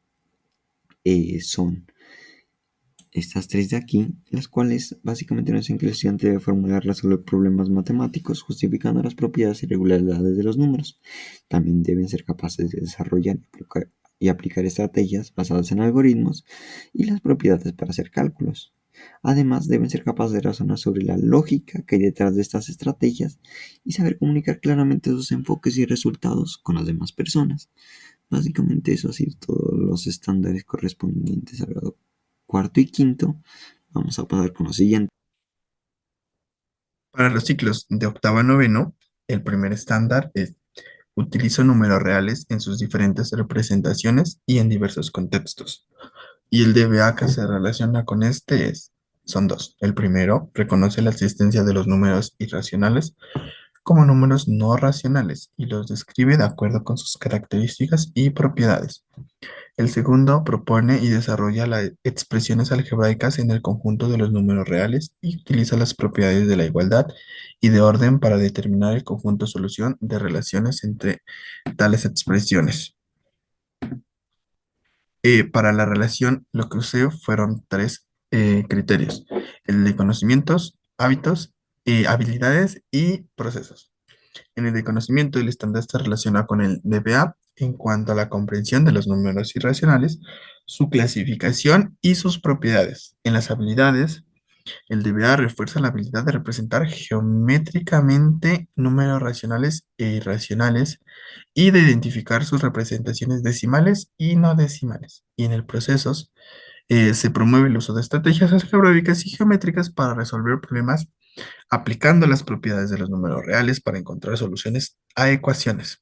son estas tres de aquí, las cuales básicamente nos dicen que el estudiante debe formular y resolver problemas matemáticos justificando las propiedades y regularidades de los números. También deben ser capaces de desarrollar y aplicar estrategias basadas en algoritmos y las propiedades para hacer cálculos. Además, deben ser capaces de razonar sobre la lógica que hay detrás de estas estrategias y saber comunicar claramente sus enfoques y resultados con las demás personas. Básicamente eso ha sido todos los estándares correspondientes al grado cuarto y quinto. Vamos a pasar con lo siguiente. Para los ciclos de octavo a noveno, el primer estándar es utilizo números reales en sus diferentes representaciones y en diversos contextos. Y el DBA que se relaciona con este son dos. El primero reconoce la existencia de los números irracionales como números no racionales y los describe de acuerdo con sus características y propiedades. El segundo propone y desarrolla las expresiones algebraicas en el conjunto de los números reales y utiliza las propiedades de la igualdad y de orden para determinar el conjunto solución de relaciones entre tales expresiones. Para la relación, lo que usé fueron tres criterios: el de conocimientos, hábitos, habilidades y procesos. En el de conocimiento, el estándar se relaciona con el DBA en cuanto a la comprensión de los números irracionales, su clasificación y sus propiedades. En las habilidades, el DBA refuerza la habilidad de representar geométricamente números racionales e irracionales y de identificar sus representaciones decimales y no decimales. Y en el procesos, se promueve el uso de estrategias algebraicas y geométricas para resolver problemas aplicando las propiedades de los números reales para encontrar soluciones a ecuaciones.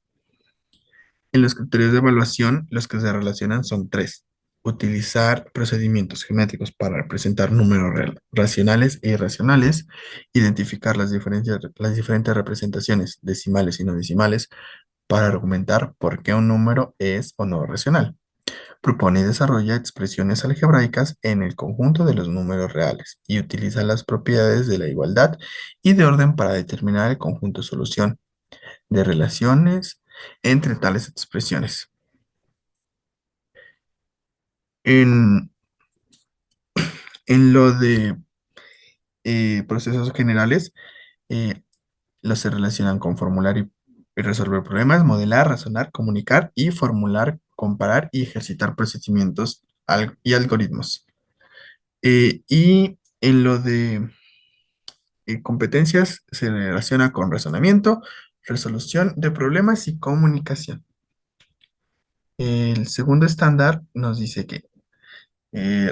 En los criterios de evaluación, los que se relacionan son tres: utilizar procedimientos geométricos para representar números racionales e irracionales, identificar las diferentes representaciones decimales y no decimales para argumentar por qué un número es o no racional. Propone y desarrolla expresiones algebraicas en el conjunto de los números reales y utiliza las propiedades de la igualdad y de orden para determinar el conjunto solución de relaciones entre tales expresiones. En, en lo de procesos generales, eh, los se relacionan con formular y resolver problemas, modelar, razonar, comunicar y formular, comparar y ejercitar procedimientos y algoritmos. Y en lo de competencias se relaciona con razonamiento, resolución de problemas y comunicación. El segundo estándar nos dice que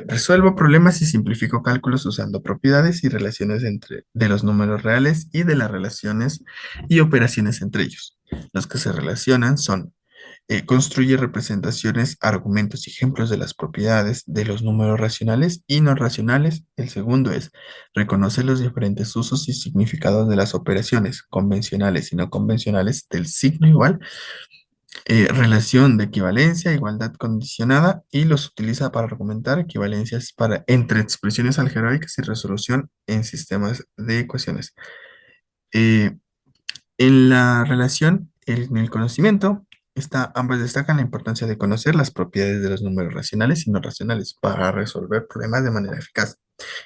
resuelvo problemas y simplifico cálculos usando propiedades y relaciones de los números reales y de las relaciones y operaciones entre ellos. Los que se relacionan son construye representaciones, argumentos y ejemplos de las propiedades de los números racionales y no racionales. El segundo es reconoce los diferentes usos y significados de las operaciones convencionales y no convencionales del signo igual, relación de equivalencia, igualdad condicionada, y los utiliza para argumentar equivalencias entre expresiones algebraicas y resolución en sistemas de ecuaciones. Eh, en la relación, en el conocimiento, ambas destacan la importancia de conocer las propiedades de los números racionales y no racionales para resolver problemas de manera eficaz.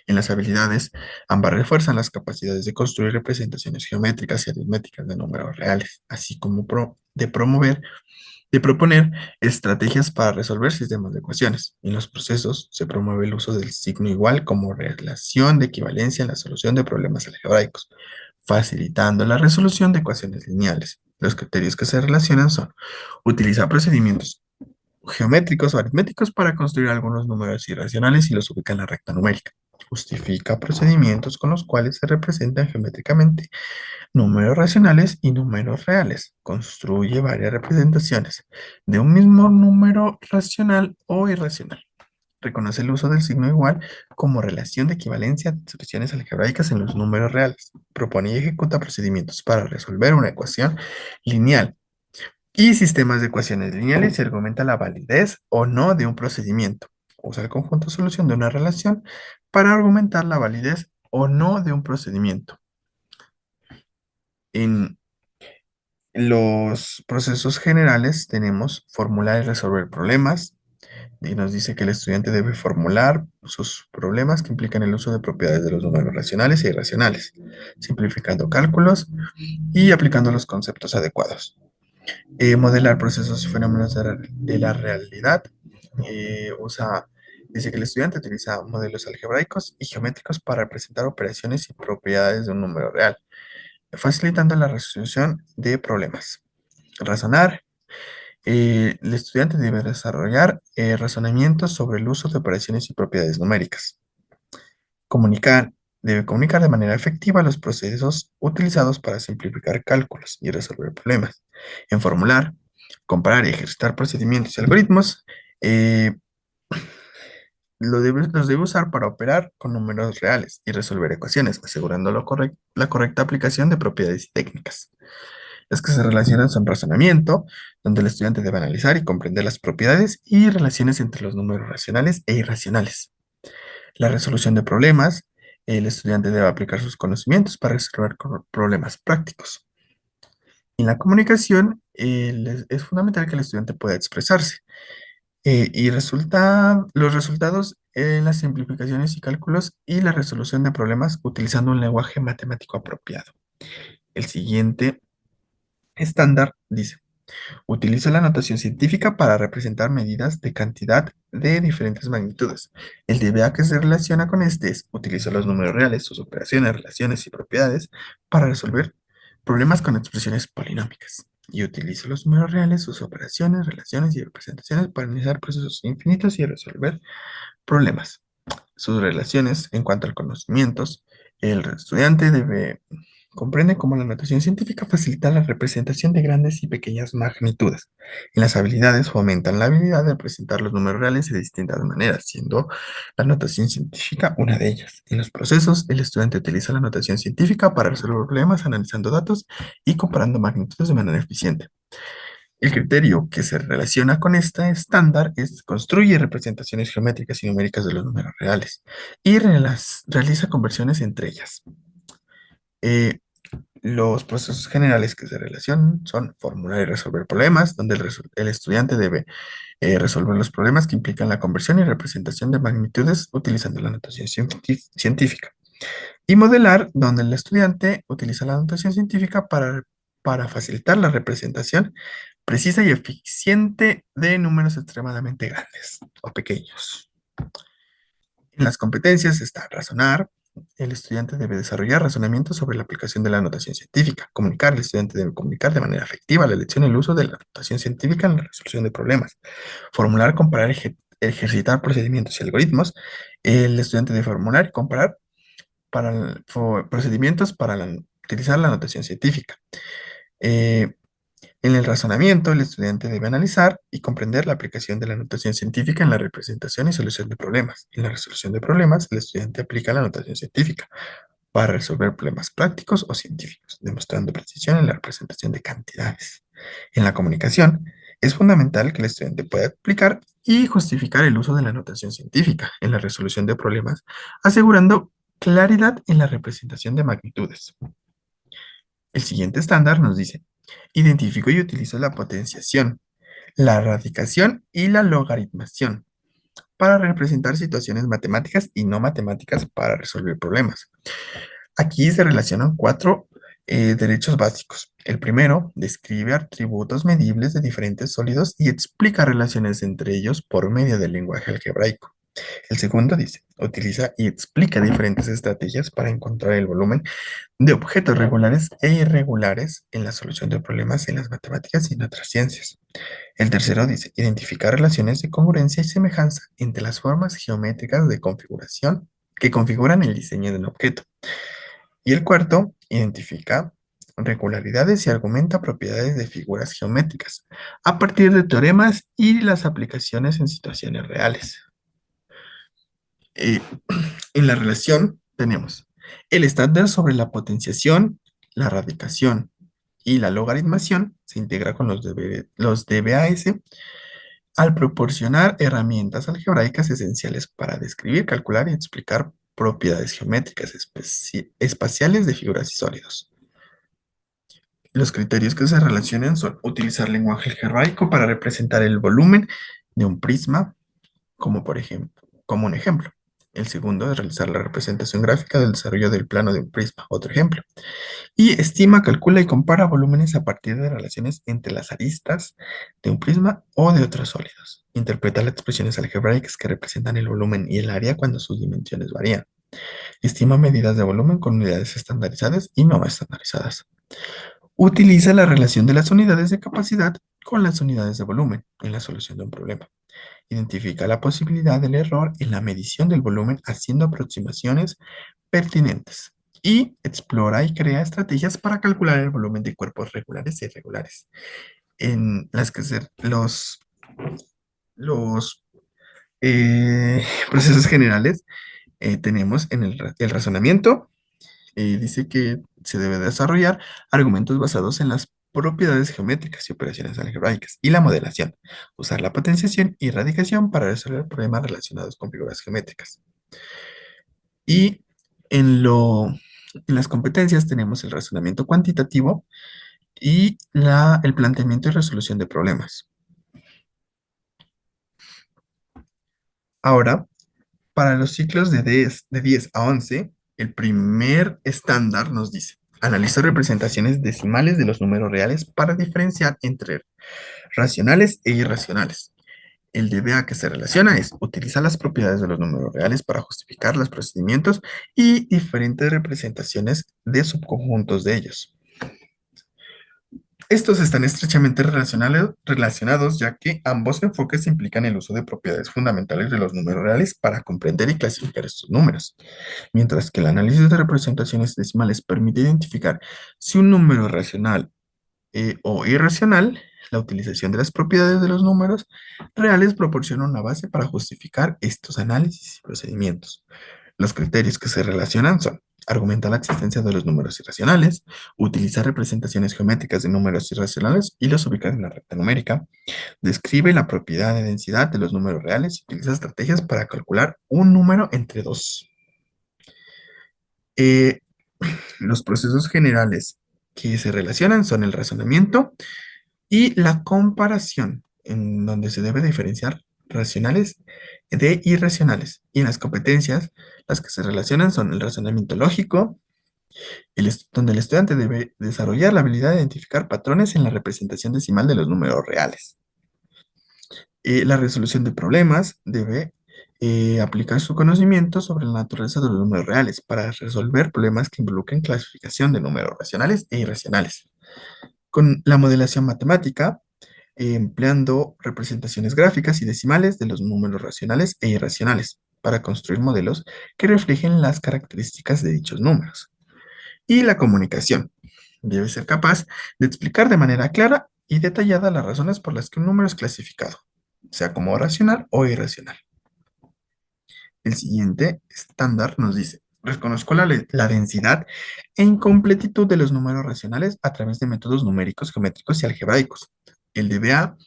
En las habilidades, ambas refuerzan las capacidades de construir representaciones geométricas y aritméticas de números reales, así como de proponer estrategias para resolver sistemas de ecuaciones. En los procesos se promueve el uso del signo igual como relación de equivalencia en la solución de problemas algebraicos, facilitando la resolución de ecuaciones lineales. Los criterios que se relacionan son utilizar procedimientos geométricos o aritméticos para construir algunos números irracionales y los ubica en la recta numérica. Justifica procedimientos con los cuales se representan geométricamente números racionales y números reales. Construye varias representaciones de un mismo número racional o irracional. Reconoce el uso del signo igual como relación de equivalencia de expresiones algebraicas en los números reales. Propone y ejecuta procedimientos para resolver una ecuación lineal y sistemas de ecuaciones lineales y argumenta la validez o no de un procedimiento. Usa el conjunto solución de una relación para argumentar la validez o no de un procedimiento. En los procesos generales tenemos formular y resolver problemas, y nos dice que el estudiante debe formular sus problemas que implican el uso de propiedades de los números racionales e irracionales, simplificando cálculos y aplicando los conceptos adecuados. Modelar procesos y fenómenos de la realidad. Dice que el estudiante utiliza modelos algebraicos y geométricos para representar operaciones y propiedades de un número real, facilitando la resolución de problemas. Razonar. El estudiante debe desarrollar razonamientos sobre el uso de operaciones y propiedades numéricas. Comunicar. Debe comunicar de manera efectiva los procesos utilizados para simplificar cálculos y resolver problemas. En formular, comparar y ejercitar procedimientos y algoritmos, eh, los debe usar para operar con números reales y resolver ecuaciones, asegurando la correcta aplicación de propiedades y técnicas. Las que se relacionan son razonamiento, donde el estudiante debe analizar y comprender las propiedades y relaciones entre los números racionales e irracionales. La resolución de problemas, el estudiante debe aplicar sus conocimientos para resolver problemas prácticos. En la comunicación, es fundamental que el estudiante pueda expresarse los resultados en las simplificaciones y cálculos y la resolución de problemas utilizando un lenguaje matemático apropiado. El siguiente estándar dice: utiliza la notación científica para representar medidas de cantidad de diferentes magnitudes. El DBA que se relaciona con este es: utiliza los números reales, sus operaciones, relaciones y propiedades para resolver problemas con expresiones polinómicas. Y utiliza los números reales, sus operaciones, relaciones y representaciones para analizar procesos infinitos y resolver problemas. Sus relaciones en cuanto a conocimientos, el estudiante comprende cómo la notación científica facilita la representación de grandes y pequeñas magnitudes. En las habilidades fomentan la habilidad de representar los números reales de distintas maneras, siendo la notación científica una de ellas. En los procesos, el estudiante utiliza la notación científica para resolver problemas analizando datos y comparando magnitudes de manera eficiente. El criterio que se relaciona con este estándar es: construye representaciones geométricas y numéricas de los números reales y realiza conversiones entre ellas. Eh, los procesos generales que se relacionan son formular y resolver problemas, donde el estudiante debe resolver los problemas que implican la conversión y representación de magnitudes utilizando la notación científica. Y modelar, donde el estudiante utiliza la notación científica para facilitar la representación precisa y eficiente de números extremadamente grandes o pequeños. En las competencias está razonar. El estudiante debe desarrollar razonamientos sobre la aplicación de la notación científica. Comunicar. El estudiante debe comunicar de manera efectiva la elección y el uso de la notación científica en la resolución de problemas. Formular, comparar, ejercitar procedimientos y algoritmos. El estudiante debe formular y comparar procedimientos para utilizar la notación científica. Eh, en el razonamiento, el estudiante debe analizar y comprender la aplicación de la notación científica en la representación y solución de problemas. En la resolución de problemas, el estudiante aplica la notación científica para resolver problemas prácticos o científicos, demostrando precisión en la representación de cantidades. En la comunicación, es fundamental que el estudiante pueda explicar y justificar el uso de la notación científica en la resolución de problemas, asegurando claridad en la representación de magnitudes. El siguiente estándar nos dice: identifico y utilizo la potenciación, la radicación y la logaritmación para representar situaciones matemáticas y no matemáticas para resolver problemas. Aquí se relacionan cuatro derechos básicos. El primero describe atributos medibles de diferentes sólidos y explica relaciones entre ellos por medio del lenguaje algebraico. El segundo dice: utiliza y explica diferentes estrategias para encontrar el volumen de objetos regulares e irregulares en la solución de problemas en las matemáticas y en otras ciencias. El tercero dice: identificar relaciones de congruencia y semejanza entre las formas geométricas de configuración que configuran el diseño de un objeto. Y el cuarto, identifica regularidades y argumenta propiedades de figuras geométricas a partir de teoremas y las aplicaciones en situaciones reales. Eh, en la relación tenemos el estándar sobre la potenciación, la radicación y la logaritmación. Se integra con los DBAS al proporcionar herramientas algebraicas esenciales para describir, calcular y explicar propiedades geométricas espaciales de figuras y sólidos. Los criterios que se relacionan son: utilizar lenguaje algebraico para representar el volumen de un prisma, como un ejemplo. El segundo es realizar la representación gráfica del desarrollo del plano de un prisma. Otro ejemplo. Y estima, calcula y compara volúmenes a partir de relaciones entre las aristas de un prisma o de otros sólidos. Interpreta las expresiones algebraicas que representan el volumen y el área cuando sus dimensiones varían. Estima medidas de volumen con unidades estandarizadas y no estandarizadas. Utiliza la relación de las unidades de capacidad con las unidades de volumen en la solución de un problema. Identifica la posibilidad del error en la medición del volumen haciendo aproximaciones pertinentes. Y explora y crea estrategias para calcular el volumen de cuerpos regulares e irregulares. En las que los procesos generales tenemos en el razonamiento. Dice que se debe desarrollar argumentos basados en las propiedades geométricas y operaciones algebraicas y la modelación. Usar la potenciación y radicación para resolver problemas relacionados con figuras geométricas. Y en las competencias tenemos el razonamiento cuantitativo y el planteamiento y resolución de problemas. Ahora, para los ciclos de 10 a 11, el primer estándar nos dice, analiza representaciones decimales de los números reales para diferenciar entre racionales e irracionales. El DBA que se relaciona es utilizar las propiedades de los números reales para justificar los procedimientos y diferentes representaciones de subconjuntos de ellos. Estos están estrechamente relacionados ya que ambos enfoques implican el uso de propiedades fundamentales de los números reales para comprender y clasificar estos números, mientras que el análisis de representaciones decimales permite identificar si un número es racional o irracional. La utilización de las propiedades de los números reales proporciona una base para justificar estos análisis y procedimientos. Los criterios que se relacionan son argumentar la existencia de los números irracionales, utilizar representaciones geométricas de números irracionales y los ubicar en la recta numérica, describe la propiedad de densidad de los números reales y utiliza estrategias para calcular un número entre dos. Los procesos generales que se relacionan son el razonamiento y la comparación, en donde se debe diferenciar racionales de irracionales. Y en las competencias, las que se relacionan son el razonamiento lógico, donde el estudiante debe desarrollar la habilidad de identificar patrones en la representación decimal de los números reales. La resolución de problemas debe aplicar su conocimiento sobre la naturaleza de los números reales para resolver problemas que involucren clasificación de números racionales e irracionales. Con la modelación matemática, empleando representaciones gráficas y decimales de los números racionales e irracionales para construir modelos que reflejen las características de dichos números. Y la comunicación. Debe ser capaz de explicar de manera clara y detallada las razones por las que un número es clasificado, sea como racional o irracional. El siguiente estándar nos dice, reconozco la densidad e incompletitud de los números racionales a través de métodos numéricos, geométricos y algebraicos. El DBA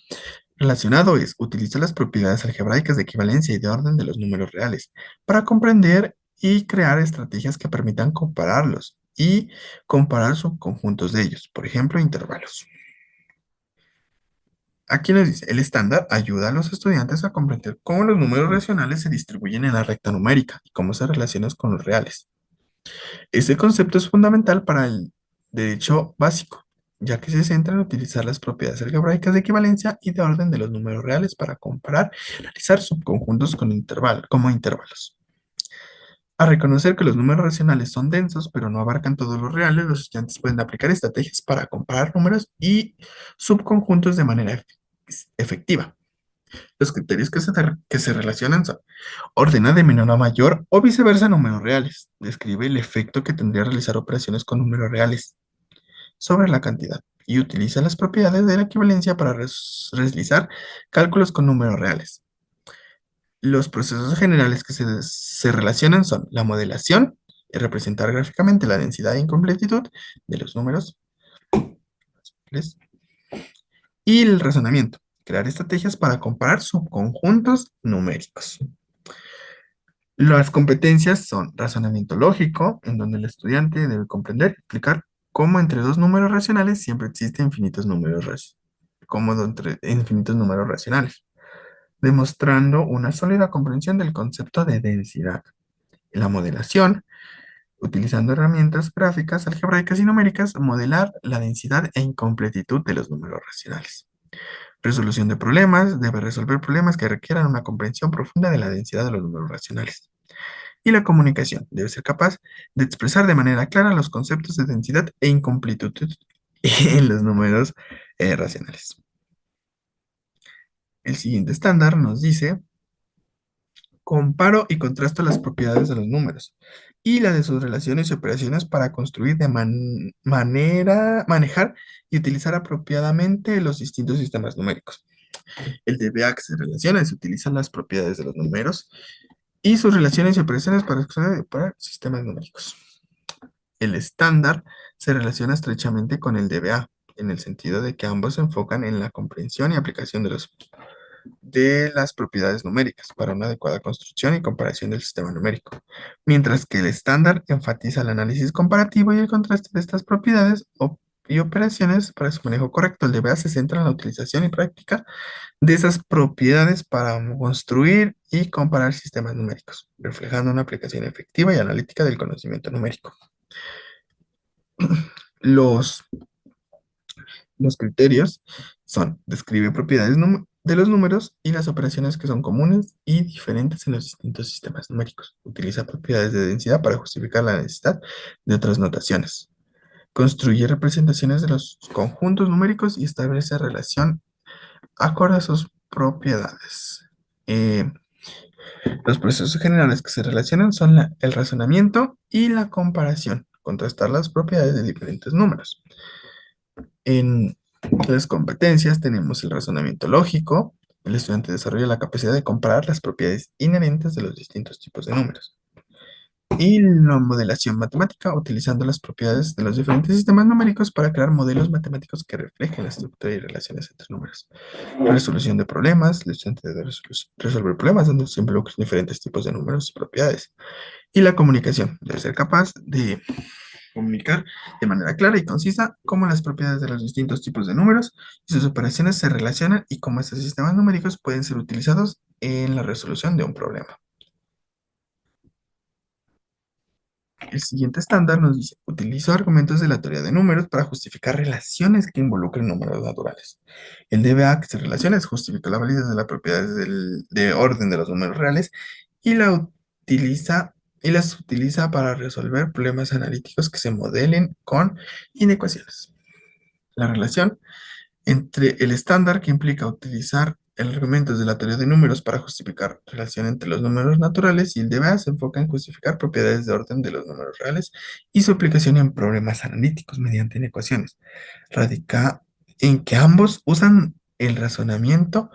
relacionado es utilizar las propiedades algebraicas de equivalencia y de orden de los números reales para comprender y crear estrategias que permitan compararlos y comparar subconjuntos de ellos, por ejemplo, intervalos. Aquí nos dice, el estándar ayuda a los estudiantes a comprender cómo los números racionales se distribuyen en la recta numérica y cómo se relacionan con los reales. Este concepto es fundamental para el derecho básico, ya que se centra en utilizar las propiedades algebraicas de equivalencia y de orden de los números reales para comparar y analizar subconjuntos como intervalos. A reconocer que los números racionales son densos, pero no abarcan todos los reales, los estudiantes pueden aplicar estrategias para comparar números y subconjuntos de manera efectiva. Los criterios que se relacionan son: ordena de menor a mayor o viceversa números reales. Describe el efecto que tendría realizar operaciones con números reales sobre la cantidad y utiliza las propiedades de la equivalencia para realizar cálculos con números reales. Los procesos generales que se relacionan son la modelación, representar gráficamente la densidad e incompletitud de los números, y el razonamiento, crear estrategias para comparar subconjuntos numéricos. Las competencias son razonamiento lógico, en donde el estudiante debe comprender y explicar cómo entre dos números racionales siempre existen infinitos números racionales, demostrando una sólida comprensión del concepto de densidad. La modelación, utilizando herramientas gráficas, algebraicas y numéricas, modelar la densidad e incompletitud de los números racionales. Resolución de problemas, debe resolver problemas que requieran una comprensión profunda de la densidad de los números racionales. Y la comunicación, debe ser capaz de expresar de manera clara los conceptos de densidad e incompletitud en los números racionales. El siguiente estándar nos dice: comparo y contrasto las propiedades de los números y la de sus relaciones y operaciones para construir de manejar y utilizar apropiadamente los distintos sistemas numéricos. El DBA que se relaciona es utilizar las propiedades de los números y sus relaciones y operaciones para sistemas numéricos. El estándar se relaciona estrechamente con el DBA, en el sentido de que ambos se enfocan en la comprensión y aplicación de las propiedades numéricas para una adecuada construcción y comparación del sistema numérico, mientras que el estándar enfatiza el análisis comparativo y el contraste de estas propiedades y operaciones para su manejo correcto. El DBA se centra en la utilización y práctica de esas propiedades para construir y comparar sistemas numéricos, reflejando una aplicación efectiva y analítica del conocimiento numérico. Los Los criterios son: describe propiedades de los números y las operaciones que son comunes y diferentes en los distintos sistemas numéricos. Utiliza propiedades de densidad para justificar la necesidad de otras notaciones. Construye representaciones de los conjuntos numéricos y establece relación acorde a sus propiedades. Los procesos generales que se relacionan son el razonamiento y la comparación, contrastar las propiedades de diferentes números. En las competencias tenemos el razonamiento lógico. El estudiante desarrolla la capacidad de comparar las propiedades inherentes de los distintos tipos de números. Y la modelación matemática, utilizando las propiedades de los diferentes sistemas numéricos para crear modelos matemáticos que reflejen la estructura y relaciones entre números. Resolución de problemas, el estudiante debe resolver problemas donde se involucran diferentes tipos de números y propiedades. Y la comunicación, debe ser capaz de comunicar de manera clara y concisa cómo las propiedades de los distintos tipos de números y sus operaciones se relacionan y cómo estos sistemas numéricos pueden ser utilizados en la resolución de un problema. El siguiente estándar nos dice: utilizó argumentos de la teoría de números para justificar relaciones que involucren números naturales. El DBA que se relaciona es justificar la validez de las propiedades de orden de los números reales y las utiliza para resolver problemas analíticos que se modelen con inecuaciones. La relación entre el estándar, que implica utilizar argumentos de la teoría de números para justificar relación entre los números naturales, y el DBA se enfoca en justificar propiedades de orden de los números reales y su aplicación en problemas analíticos mediante inecuaciones. Radica en que ambos usan el razonamiento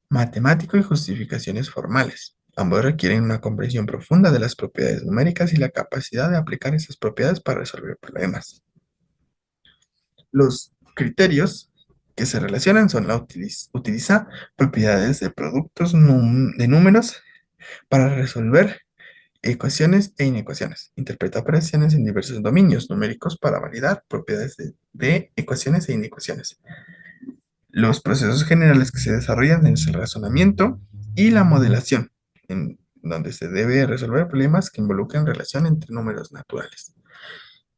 matemático y justificaciones formales. Ambos requieren una comprensión profunda de las propiedades numéricas y la capacidad de aplicar esas propiedades para resolver problemas. Los criterios que se relacionan son utilizar propiedades de productos de números para resolver ecuaciones e inecuaciones. Interpreta operaciones en diversos dominios numéricos para validar propiedades de ecuaciones e inecuaciones. Los procesos generales que se desarrollan es el razonamiento y la modelación, en donde se debe resolver problemas que involucren relación entre números naturales.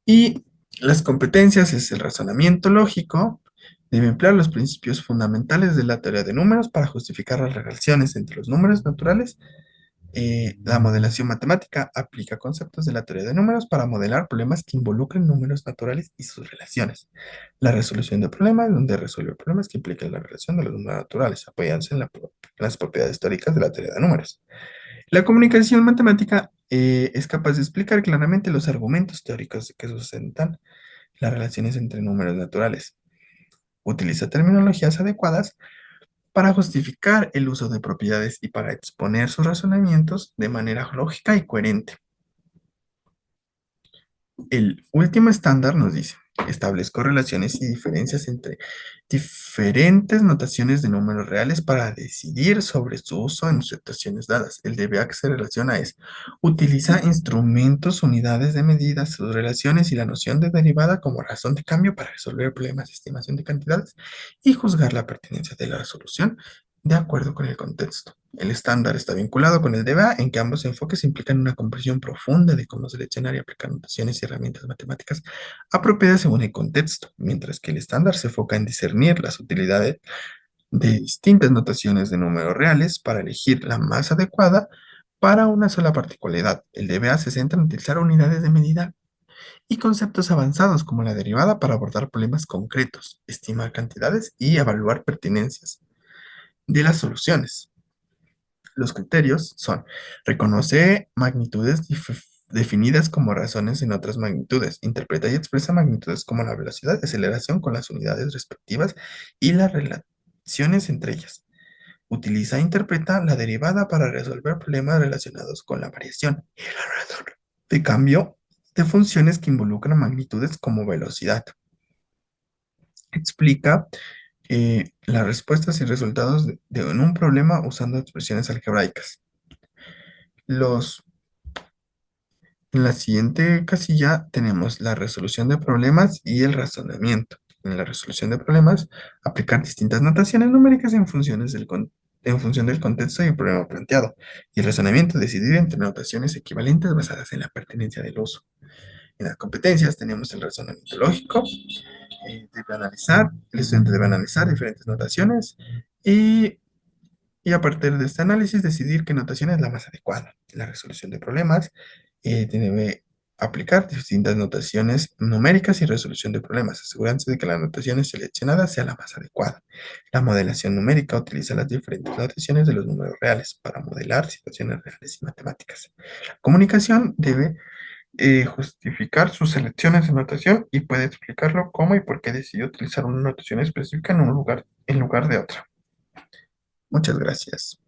Y las competencias es el razonamiento lógico. Debe emplear los principios fundamentales de la teoría de números para justificar las relaciones entre los números naturales. La modelación matemática aplica conceptos de la teoría de números para modelar problemas que involucren números naturales y sus relaciones. La resolución de problemas, donde resuelve problemas que impliquen la relación de los números naturales, apoyándose en las propiedades históricas de la teoría de números. La comunicación matemática es capaz de explicar claramente los argumentos teóricos que sustentan las relaciones entre números naturales. Utiliza terminologías adecuadas para justificar el uso de propiedades y para exponer sus razonamientos de manera lógica y coherente. El último estándar nos dice: establezco relaciones y diferencias entre diferentes notaciones de números reales para decidir sobre su uso en situaciones dadas. El DBA que se relaciona es: utiliza instrumentos, unidades de medida, sus relaciones y la noción de derivada como razón de cambio para resolver problemas de estimación de cantidades y juzgar la pertinencia de la solución de acuerdo con el contexto. El estándar está vinculado con el DBA en que ambos enfoques implican una comprensión profunda de cómo seleccionar y aplicar notaciones y herramientas matemáticas apropiadas según el contexto, mientras que el estándar se enfoca en discernir las utilidades de distintas notaciones de números reales para elegir la más adecuada para una sola particularidad. El DBA se centra en utilizar unidades de medida y conceptos avanzados como la derivada para abordar problemas concretos, estimar cantidades y evaluar pertinencias de las soluciones. Los criterios son: reconoce magnitudes definidas como razones en otras magnitudes, interpreta y expresa magnitudes como la velocidad de aceleración con las unidades respectivas y las relaciones entre ellas. Utiliza e interpreta la derivada para resolver problemas relacionados con la variación y el alrededor de cambio de funciones que involucran magnitudes como velocidad. Explica las respuestas y resultados en un problema usando expresiones algebraicas. En la siguiente casilla tenemos la resolución de problemas y el razonamiento. En la resolución de problemas, aplicar distintas notaciones numéricas en función del contexto y el problema planteado. Y el razonamiento, decidir entre notaciones equivalentes basadas en la pertenencia del uso. En las competencias tenemos el razonamiento lógico. El estudiante debe analizar diferentes notaciones y a partir de este análisis decidir qué notación es la más adecuada. La resolución de problemas debe aplicar distintas notaciones numéricas y resolución de problemas, asegurándose de que la notación seleccionada sea la más adecuada. La modelación numérica utiliza las diferentes notaciones de los números reales para modelar situaciones reales y matemáticas. La comunicación debe justificar sus selecciones de notación y puede explicarlo cómo y por qué decidió utilizar una notación específica en lugar de otra. Muchas gracias.